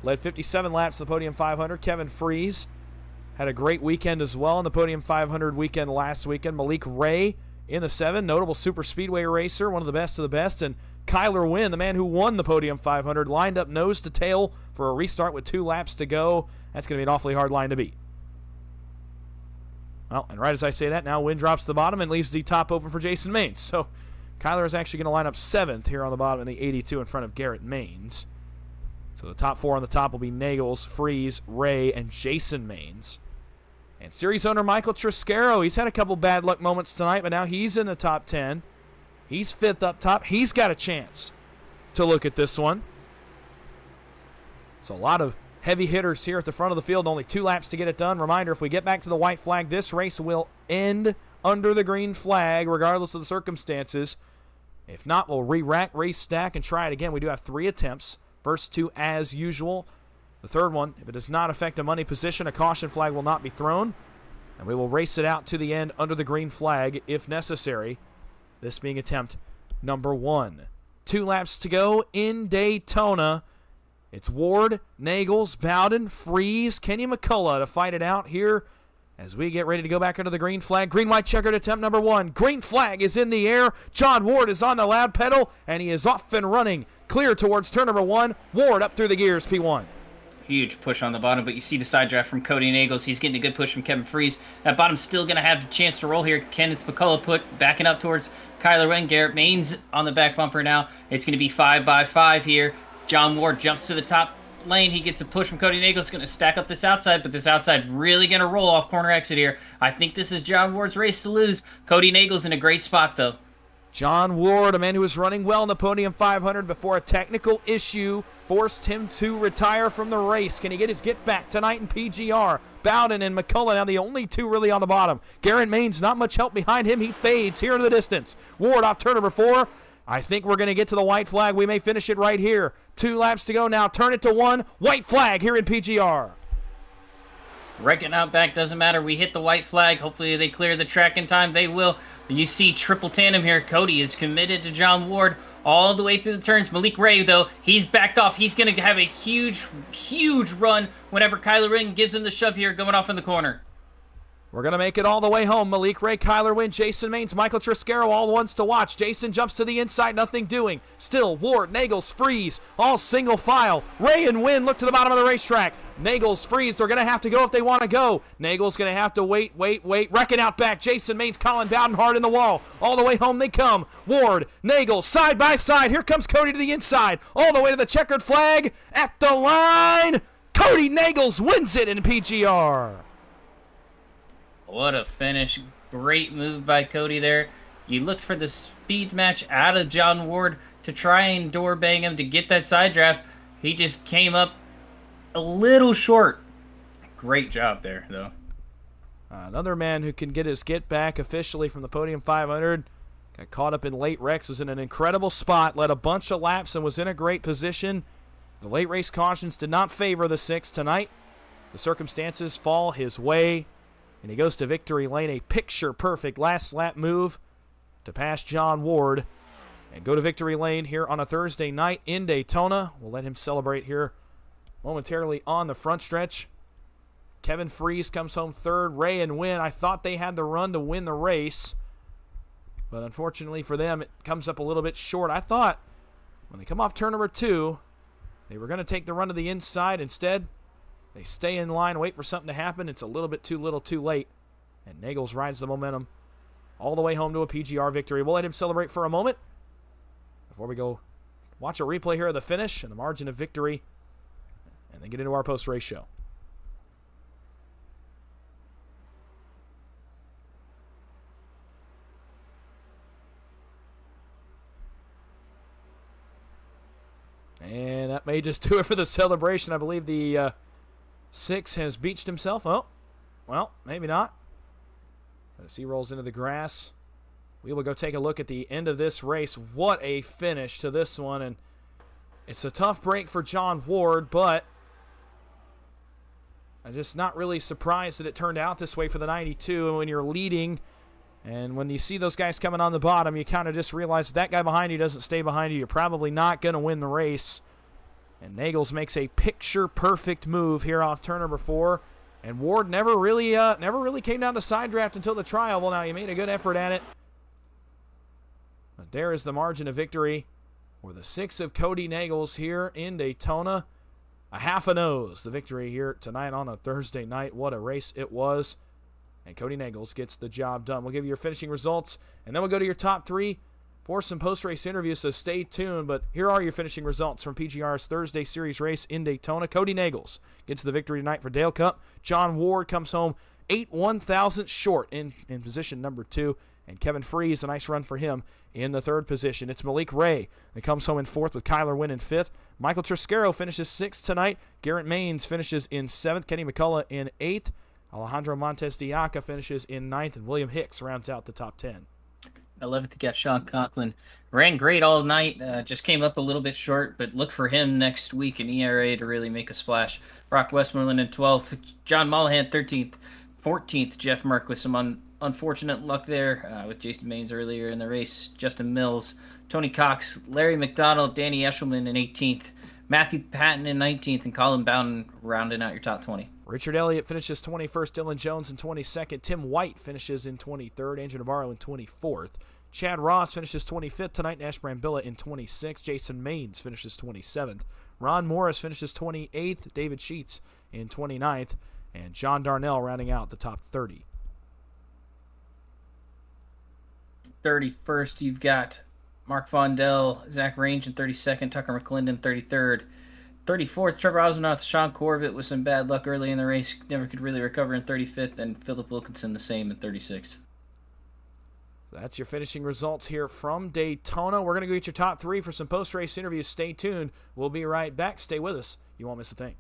led 57 laps in the Podium 500. Kevin Freeze had a great weekend as well in the Podium 500 weekend last weekend. Malik Ray in the 7, notable super speedway racer, one of the best of the best. And Kyler Wynn, the man who won the Podium 500, lined up nose to tail for a restart with 2 laps to go. That's going to be an awfully hard line to beat. Well, and right as I say that, now Wynn drops to the bottom and leaves the top open for Jason Maines. So Kyler is actually going to line up 7th here on the bottom in the 82 in front of Garrett Maines. So the top 4 on the top will be Nagels, Freeze, Ray, and Jason Maines. And series owner Michael Triscaro, he's had a couple bad luck moments tonight, but now he's in the top 10. He's 5th up top. He's got a chance to look at this one. So a lot of heavy hitters here at the front of the field. Only 2 laps to get it done. Reminder, if we get back to the white flag, this race will end under the green flag, regardless of the circumstances. If not, we'll re-rack, re-stack, and try it again. We do have 3 attempts. First 2 as usual. The third one, if it does not affect a money position, a caution flag will not be thrown. And we will race it out to the end under the green flag if necessary. This being attempt number 1. 2 laps to go in Daytona. It's Ward, Nagels, Bowden, Freeze, Kenny McCullough to fight it out here as we get ready to go back under the green flag. Green-white checkered attempt number 1. Green flag is in the air. John Ward is on the loud pedal, and he is off and running. Clear towards turn number 1. Ward up through the gears, P1. Huge push on the bottom, but you see the side draft from Cody Nagels. He's getting a good push from Kevin Freeze. That bottom's still going to have a chance to roll here. Kenneth McCullough backing up towards Kyler Wynn. Garrett Maines on the back bumper now. It's going to be 5 by 5 here. John Ward jumps to the top lane. He gets a push from Cody Nagels. Going to stack up this outside, but this outside really going to roll off corner exit here. I think this is John Ward's race to lose. Cody Nagels in a great spot, though. John Ward, a man who was running well in the Podium 500 before a technical issue forced him to retire from the race. Can he get his get back tonight in PGR? Bowden and McCullough now the only 2 really on the bottom. Garrett Maines, not much help behind him. He fades here in the distance. Ward off turn number 4. I think we're going to get to the white flag. We may finish it right here. 2 laps to go now. Turn it to 1. White flag here in PGR. Wrecking out back doesn't matter. We hit the white flag. Hopefully they clear the track in time. They will. You see triple tandem here. Cody is committed to John Ward all the way through the turns. Malik Ray, though, he's backed off. He's going to have a huge, huge run whenever Kyler Wynn gives him the shove here going off in the corner. We're going to make it all the way home. Malik Ray, Kyler Wynn, Jason Maines, Michael Triscaro, all the ones to watch. Jason jumps to the inside, nothing doing. Still, Ward, Nagels, Freeze, all single file. Ray and Wynn look to the bottom of the racetrack. Nagels, Freeze, they're going to have to go if they want to go. Nagels going to have to wait. Wrecking out back. Jason Maines, Colin Bowden hard in the wall. All the way home they come. Ward, Nagels, side by side. Here comes Cody to the inside. All the way to the checkered flag. At the line, Cody Nagels wins it in PGR. What a finish. Great move by Cody there. You looked for the speed match out of John Ward to try and door bang him to get that side draft. He just came up a little short. Great job there, though. Another man who can get his get back officially from the Podium 500. Got caught up in late wrecks, was in an incredible spot, led a bunch of laps, and was in a great position. The late race cautions did not favor the 6 tonight. The circumstances fall his way. And he goes to victory lane, a picture-perfect last lap move to pass John Ward and go to victory lane here on a Thursday night in Daytona. We'll let him celebrate here momentarily on the front stretch. Kevin Freeze comes home 3rd. Ray and Wynn, I thought they had the run to win the race, but unfortunately for them, it comes up a little bit short. I thought when they come off turn number 2, they were going to take the run to the inside. Instead, they stay in line, wait for something to happen. It's a little bit too little, too late. And Nagels rides the momentum all the way home to a PGR victory. We'll let him celebrate for a moment before we go watch a replay here of the finish and the margin of victory, and then get into our post-race show. may just do it for the celebration. I believe the 6 has beached himself. Oh, well, maybe not. As he rolls into the grass, we will go take a look at the end of this race. What a finish to this one, and it's a tough break for John Ward, but I'm just not really surprised that it turned out this way for the 92. And when you're leading and when you see those guys coming on the bottom, you kind of just realize that guy behind you doesn't stay behind you. You're probably not going to win the race. And Nagels makes a picture-perfect move here off turn number 4. And Ward never really came down to side draft until the trial. Well, now he made a good effort at it. But there is the margin of victory for the 6 of Cody Nagels here in Daytona. A half a nose, the victory here tonight on a Thursday night. What a race it was. And Cody Nagels gets the job done. We'll give you your finishing results, and then we'll go to your top 3 for some post-race interviews, so stay tuned. But here are your finishing results from PGR's Thursday Series race in Daytona. Cody Nagels gets the victory tonight for Dale Cup. John Ward comes home 8 1/1000 short in position number 2. And Kevin Freese, a nice run for him in the 3rd position. It's Malik Ray that comes home in 4th with Kyler Wynn in 5th. Michael Triscaro finishes 6th tonight. Garrett Maines finishes in 7th. Kenny McCullough in 8th. Alejandro Montes de Aca finishes in 9th. And William Hicks rounds out the top 10. 11th, you got Sean Conklin. Ran great all night. Just came up a little bit short, but look for him next week in ERA to really make a splash. Brock Westmoreland in 12th. John Mollahan 13th. 14th, Jeff Merck with some unfortunate luck there with Jason Maines earlier in the race. Justin Mills, Tony Cox, Larry McDonald, Danny Eshelman in 18th. Matthew Patton in 19th, and Colin Bowden rounding out your top 20. Richard Elliott finishes 21st. Dylan Jones in 22nd. Tim White finishes in 23rd. Andrew Navarro in 24th. Chad Ross finishes 25th tonight. Nash Brambilla in 26th. Jason Maines finishes 27th. Ron Morris finishes 28th. David Sheets in 29th. And John Darnell rounding out the top 30. 31st, you've got Mark Vondell, Zach Range in 32nd, Tucker McClendon 33rd. 34th, Trevor Osenoff, Sean Corbett with some bad luck early in the race, never could really recover in 35th, and Philip Wilkinson the same in 36th. That's your finishing results here from Daytona. We're going to go get your top 3 for some post-race interviews. Stay tuned. We'll be right back. Stay with us. You won't miss a thing.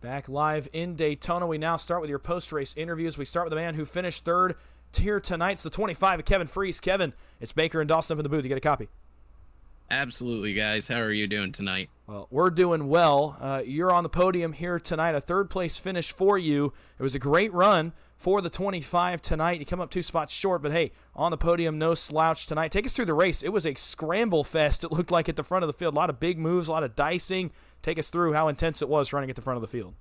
Back live in Daytona. We now start with your post-race interviews. We start with the man who finished 3rd here tonight. It's the 25 of Kevin Freese. Kevin, it's Baker and Dawson up in the booth. You get a copy? Absolutely, guys. How are you doing tonight? Well, we're doing well. You're on the podium here tonight. A 3rd-place finish for you. It was a great run for the 25 tonight. You come up 2 spots short, but hey, on the podium, no slouch tonight. Take us through the race. It was a scramble fest, it looked like, at the front of the field. A lot of big moves, a lot of dicing. Take us through how intense it was running at the front of the field.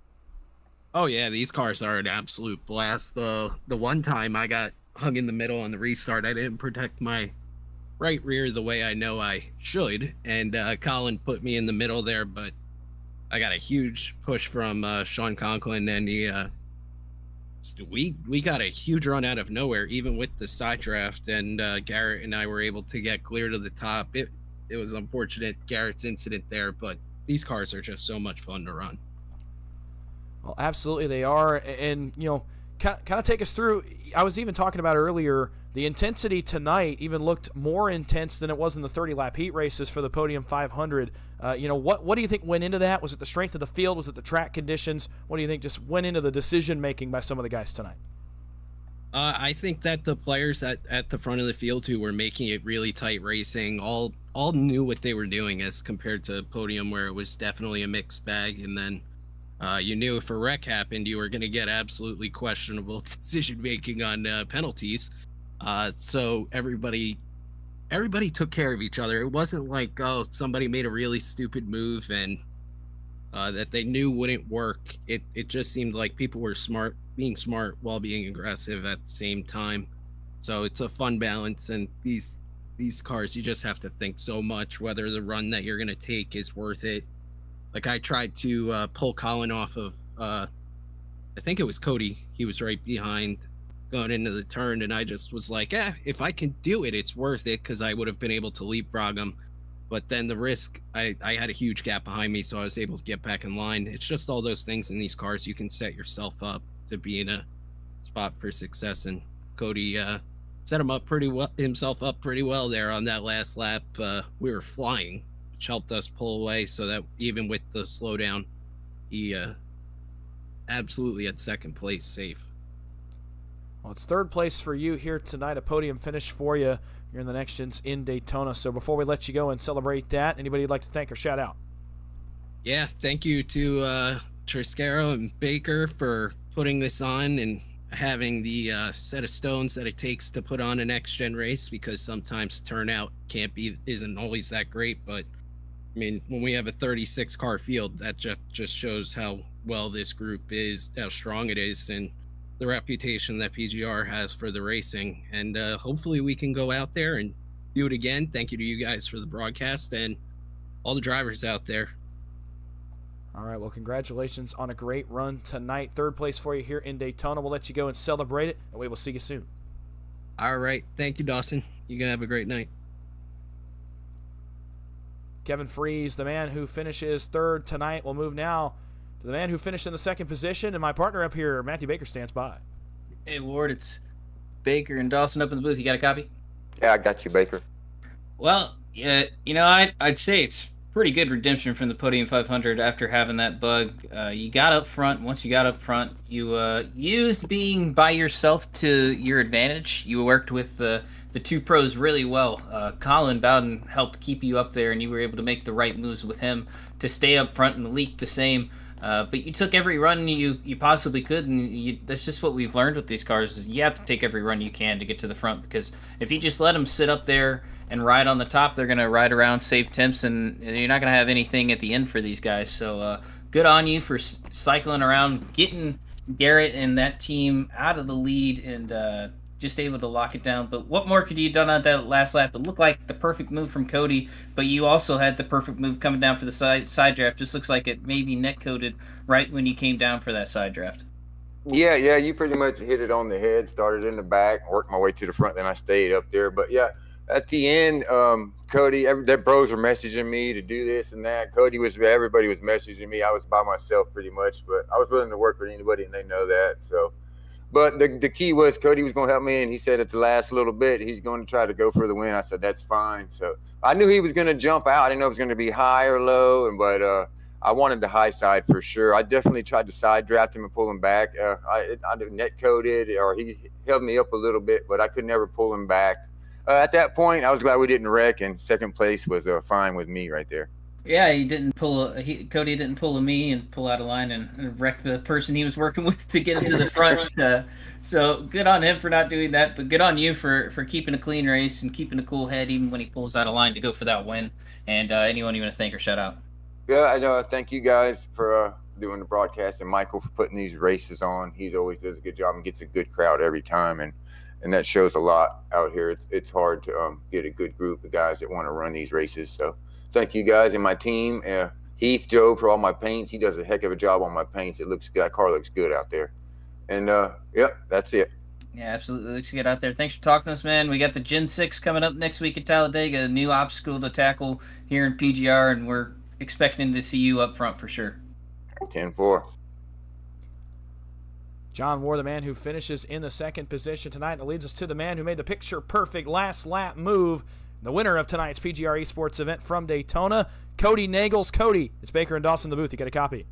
Oh, yeah, these cars are an absolute blast. The one time I got hung in the middle on the restart, I didn't protect my right rear the way I know I should, and Colin put me in the middle there, but I got a huge push from Sean Conklin, and we got a huge run out of nowhere, even with the side draft, and Garrett and I were able to get clear to the top. It was unfortunate, Garrett's incident there, but these cars are just so much fun to run. Well, absolutely they are, and you know, kind of take us through. I was even talking about earlier, the intensity tonight even looked more intense than it was in the 30-lap heat races for the Podium 500. You know, what do you think went into that? Was it the strength of the field? Was it the track conditions? What do you think just went into the decision-making by some of the guys tonight? I think that the players at the front of the field who were making it really tight racing all knew what they were doing as compared to Podium, where it was definitely a mixed bag, and then you knew if a wreck happened, you were going to get absolutely questionable decision-making on penalties. So everybody took care of each other. It wasn't like, oh, somebody made a really stupid move and that they knew wouldn't work. It just seemed like people were being smart while being aggressive at the same time. So it's a fun balance, and these these cars, you just have to think so much whether the run that you're going to take is worth it. Like I tried to pull Colin off of, I think it was Cody. He was right behind going into the turn, and I just was like, if I can do it, it's worth it, because I would have been able to leapfrog him. But then the risk, I had a huge gap behind me, so I was able to get back in line. It's just all those things in these cars. You can set yourself up to be in a spot for success, and Cody set himself up pretty well there on that last lap. We were flying, which helped us pull away, so that even with the slowdown, he absolutely had second place safe. Well, it's third place for you here tonight, a podium finish for you here in the Next Gens in Daytona. So before we let you go and celebrate that, anybody you'd like to thank or shout out? Yeah, thank you to Triscaro and Baker for putting this on and having the set of stones that it takes to put on a Next Gen race, because sometimes the turnout isn't always that great. But I mean, when we have a 36 car field, that just shows how well this group is, how strong it is, and the reputation that PGR has for the racing. And hopefully we can go out there and do it again. Thank you to you guys for the broadcast and all the drivers out there. All right, well, congratulations on a great run tonight. Third place for you here in Daytona. We'll let you go and celebrate it, and we will see you soon. All right. Thank you, Dawson. You can have a great night. Kevin Freeze, the man who finishes third tonight, will move now to the man who finished in the second position, and my partner up here, Matthew Baker, stands by. Hey, Ward, it's Baker and Dawson up in the booth. You got a copy? Yeah, I got you, Baker. Well, yeah, I'd say it's pretty good redemption from the Podium 500 after having that bug. You got up front. Once you got up front, you used being by yourself to your advantage. You worked with the two pros really well. Colin Bowden helped keep you up there, and you were able to make the right moves with him to stay up front, and Leak the same. But you took every run you possibly could, and that's just what we've learned with these cars, is you have to take every run you can to get to the front, because if you just let them sit up there and ride on the top, they're going to ride around, save temps, and you're not going to have anything at the end for these guys. So good on you for cycling around, getting Garrett and that team out of the lead, and just able to lock it down. But what more could you have done on that last lap? It looked like the perfect move from Cody, but you also had the perfect move coming down for the side draft. Just looks like it maybe net-coded right when you came down for that side draft. Yeah, you pretty much hit it on the head. Started in the back, worked my way to the front, then I stayed up there. But yeah, at the end, Cody, their bros were messaging me to do this and that. Everybody was messaging me. I was by myself pretty much, but I was willing to work with anybody, and they know that. So, but the key was Cody was going to help me, and he said at the last little bit he's going to try to go for the win. I said that's fine. So I knew he was going to jump out. I didn't know it was going to be high or low, but I wanted the high side for sure. I definitely tried to side draft him and pull him back. I net coded, or he held me up a little bit, but I could never pull him back. At that point, I was glad we didn't wreck, and second place was fine with me right there. Yeah, Cody didn't pull a me and pull out of line and wreck the person he was working with to get him to the front. So good on him for not doing that, but good on you for keeping a clean race and keeping a cool head even when he pulls out of line to go for that win. And anyone you want to thank or shout out? Yeah, I know. Thank you guys for doing the broadcast, and Michael for putting these races on. He always does a good job and gets a good crowd every time, and that shows a lot out here. It's hard to get a good group of guys that want to run these races. So thank you guys and my team. Heath, Joe, for all my paints. He does a heck of a job on my paints. It looks good. That car looks good out there. And that's it. Yeah, absolutely. Looks good out there. Thanks for talking to us, man. We got the Gen 6 coming up next week at Talladega, a new obstacle to tackle here in PGR, and we're expecting to see you up front for sure. 10-4. John Moore, the man who finishes in the second position tonight, and leads us to the man who made the picture-perfect last lap move, the winner of tonight's PGR Esports event from Daytona, Cody Nagels. Cody, it's Baker and Dawson in the booth. You got a copy?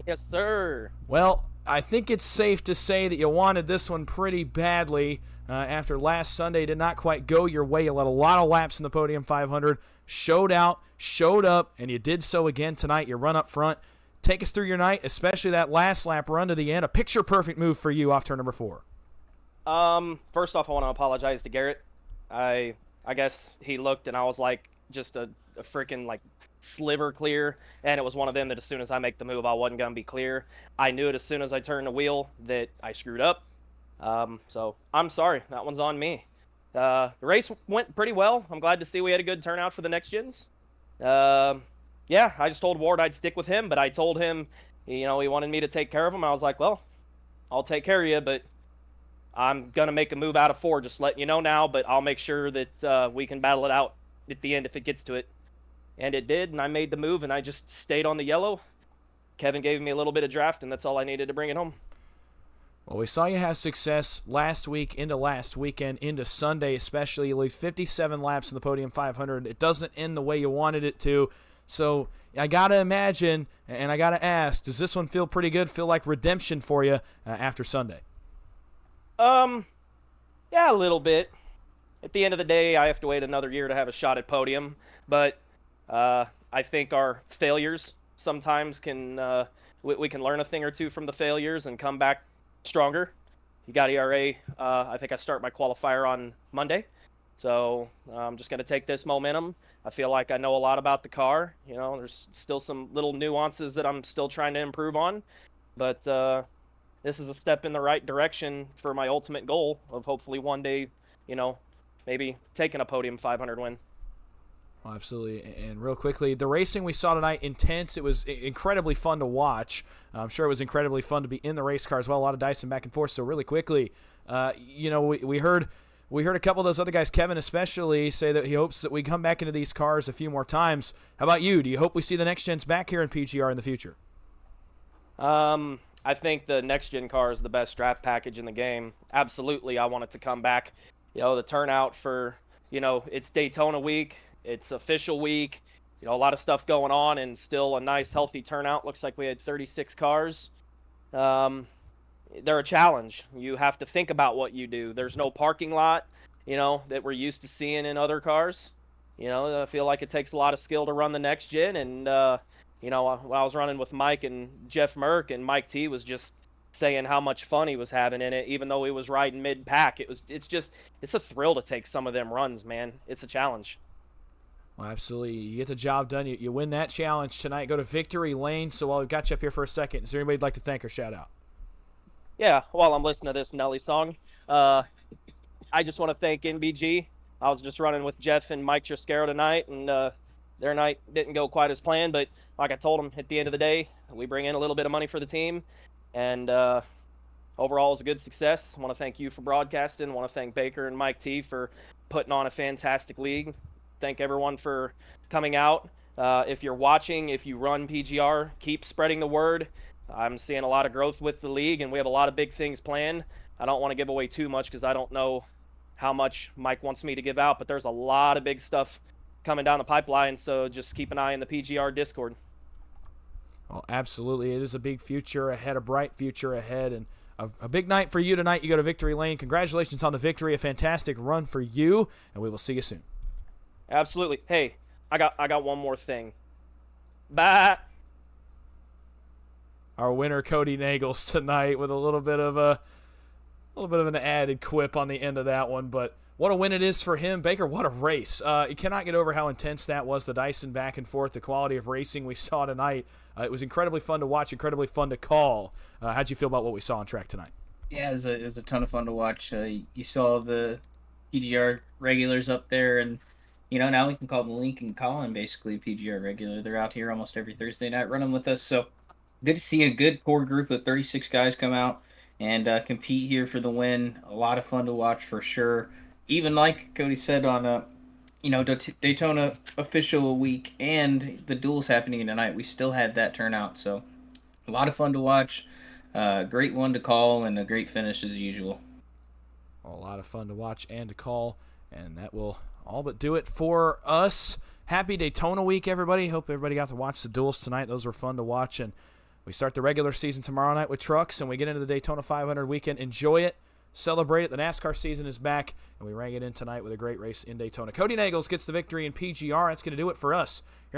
Yes, sir. Well, I think it's safe to say that you wanted this one pretty badly after last Sunday did not quite go your way. You led a lot of laps in the Podium 500, showed out, showed up, and you did so again tonight. You run up front. Take us through your night, especially that last lap run to the end. A picture-perfect move for you off turn number 4. First off, I want to apologize to Garrett. I guess he looked, and I was like just a freaking like sliver clear, and it was one of them that as soon as I make the move, I wasn't going to be clear. I knew it as soon as I turned the wheel that I screwed up. So I'm sorry. That one's on me. The race went pretty well. I'm glad to see we had a good turnout for the next gens. Yeah, I just told Ward I'd stick with him, but I told him, he wanted me to take care of him. I was like, well, I'll take care of you, but I'm going to make a move out of 4, just letting you know now, but I'll make sure that we can battle it out at the end if it gets to it. And it did, and I made the move, and I just stayed on the yellow. Kevin gave me a little bit of draft, and that's all I needed to bring it home. Well, we saw you have success last week into last weekend, into Sunday especially. You leave 57 laps in the Podium 500. It doesn't end the way you wanted it to. So I got to imagine, and I got to ask, does this one feel pretty good, feel like redemption for you after Sunday? Yeah, a little bit. At the end of the day, I have to wait another year to have a shot at podium. But I think our failures sometimes can we can learn a thing or two from the failures and come back stronger. You got ERA. I think I start my qualifier on Monday. So I'm just going to take this momentum. I feel like I know a lot about the car. There's still some little nuances that I'm still trying to improve on. But this is a step in the right direction for my ultimate goal of hopefully one day, maybe taking a Podium 500 win. Well, absolutely. And real quickly, the racing we saw tonight, intense. It was incredibly fun to watch. I'm sure it was incredibly fun to be in the race car as well. A lot of dicing back and forth. So really quickly, we heard a couple of those other guys, Kevin especially, say that he hopes that we come back into these cars a few more times. How about you? Do you hope we see the next gens back here in PGR in the future? I think the next gen car is the best draft package in the game. Absolutely, I want it to come back. The turnout for, it's Daytona week, it's official week, a lot of stuff going on, and still a nice healthy turnout. Looks like we had 36 cars. They're a challenge. You have to think about what you do. There's no parking lot, that we're used to seeing in other cars. I feel like it takes a lot of skill to run the next gen, and when I was running with Mike and Jeff Merck, and Mike T was just saying how much fun he was having in it, even though he was riding mid-pack. It's a thrill to take some of them runs, man. It's a challenge. Well, absolutely. You get the job done. You win that challenge tonight. Go to victory lane. So while we've got you up here for a second, is there anybody you'd like to thank or shout out? Yeah, while I'm listening to this Nelly song, I just want to thank NBG. I was just running with Jeff and Mike Triscaro tonight, and their night didn't go quite as planned, but like I told them, at the end of the day, we bring in a little bit of money for the team, and overall it was a good success. I want to thank you for broadcasting. I want to thank Baker and Mike T for putting on a fantastic league. Thank everyone for coming out. If you're watching, if you run PGR, keep spreading the word. I'm seeing a lot of growth with the league, and we have a lot of big things planned. I don't want to give away too much because I don't know how much Mike wants me to give out, but there's a lot of big stuff coming down the pipeline, so just keep an eye in the PGR Discord. Well, absolutely. It is a big future ahead, a bright future ahead, and a big night for you tonight. You go to victory lane. Congratulations on the victory. A fantastic run for you, and we will see you soon. Absolutely. Hey, I got one more thing. Bye. Our winner, Cody Nagels, tonight with a little bit of an added quip on the end of that one, but what a win it is for him. Baker, what a race. You cannot get over how intense that was, the dicing back and forth, the quality of racing we saw tonight. It was incredibly fun to watch, incredibly fun to call. How'd you feel about what we saw on track tonight? Yeah, it was a ton of fun to watch. You saw the PGR regulars up there, and now we can call them Link and Colin basically PGR regular. They're out here almost every Thursday night running with us, so good to see a good core group of 36 guys come out and compete here for the win. A lot of fun to watch for sure. Even like Cody said on Daytona official week and the duels happening tonight, we still had that turnout. So a lot of fun to watch. Great one to call and a great finish as usual. A lot of fun to watch and to call, and that will all but do it for us. Happy Daytona week, everybody. Hope everybody got to watch the duels tonight. Those were fun to watch, and we start the regular season tomorrow night with trucks, and we get into the Daytona 500 weekend. Enjoy it. Celebrate it. The NASCAR season is back, and we rang it in tonight with a great race in Daytona. Cody Nagels gets the victory in PGR. That's going to do it for us here on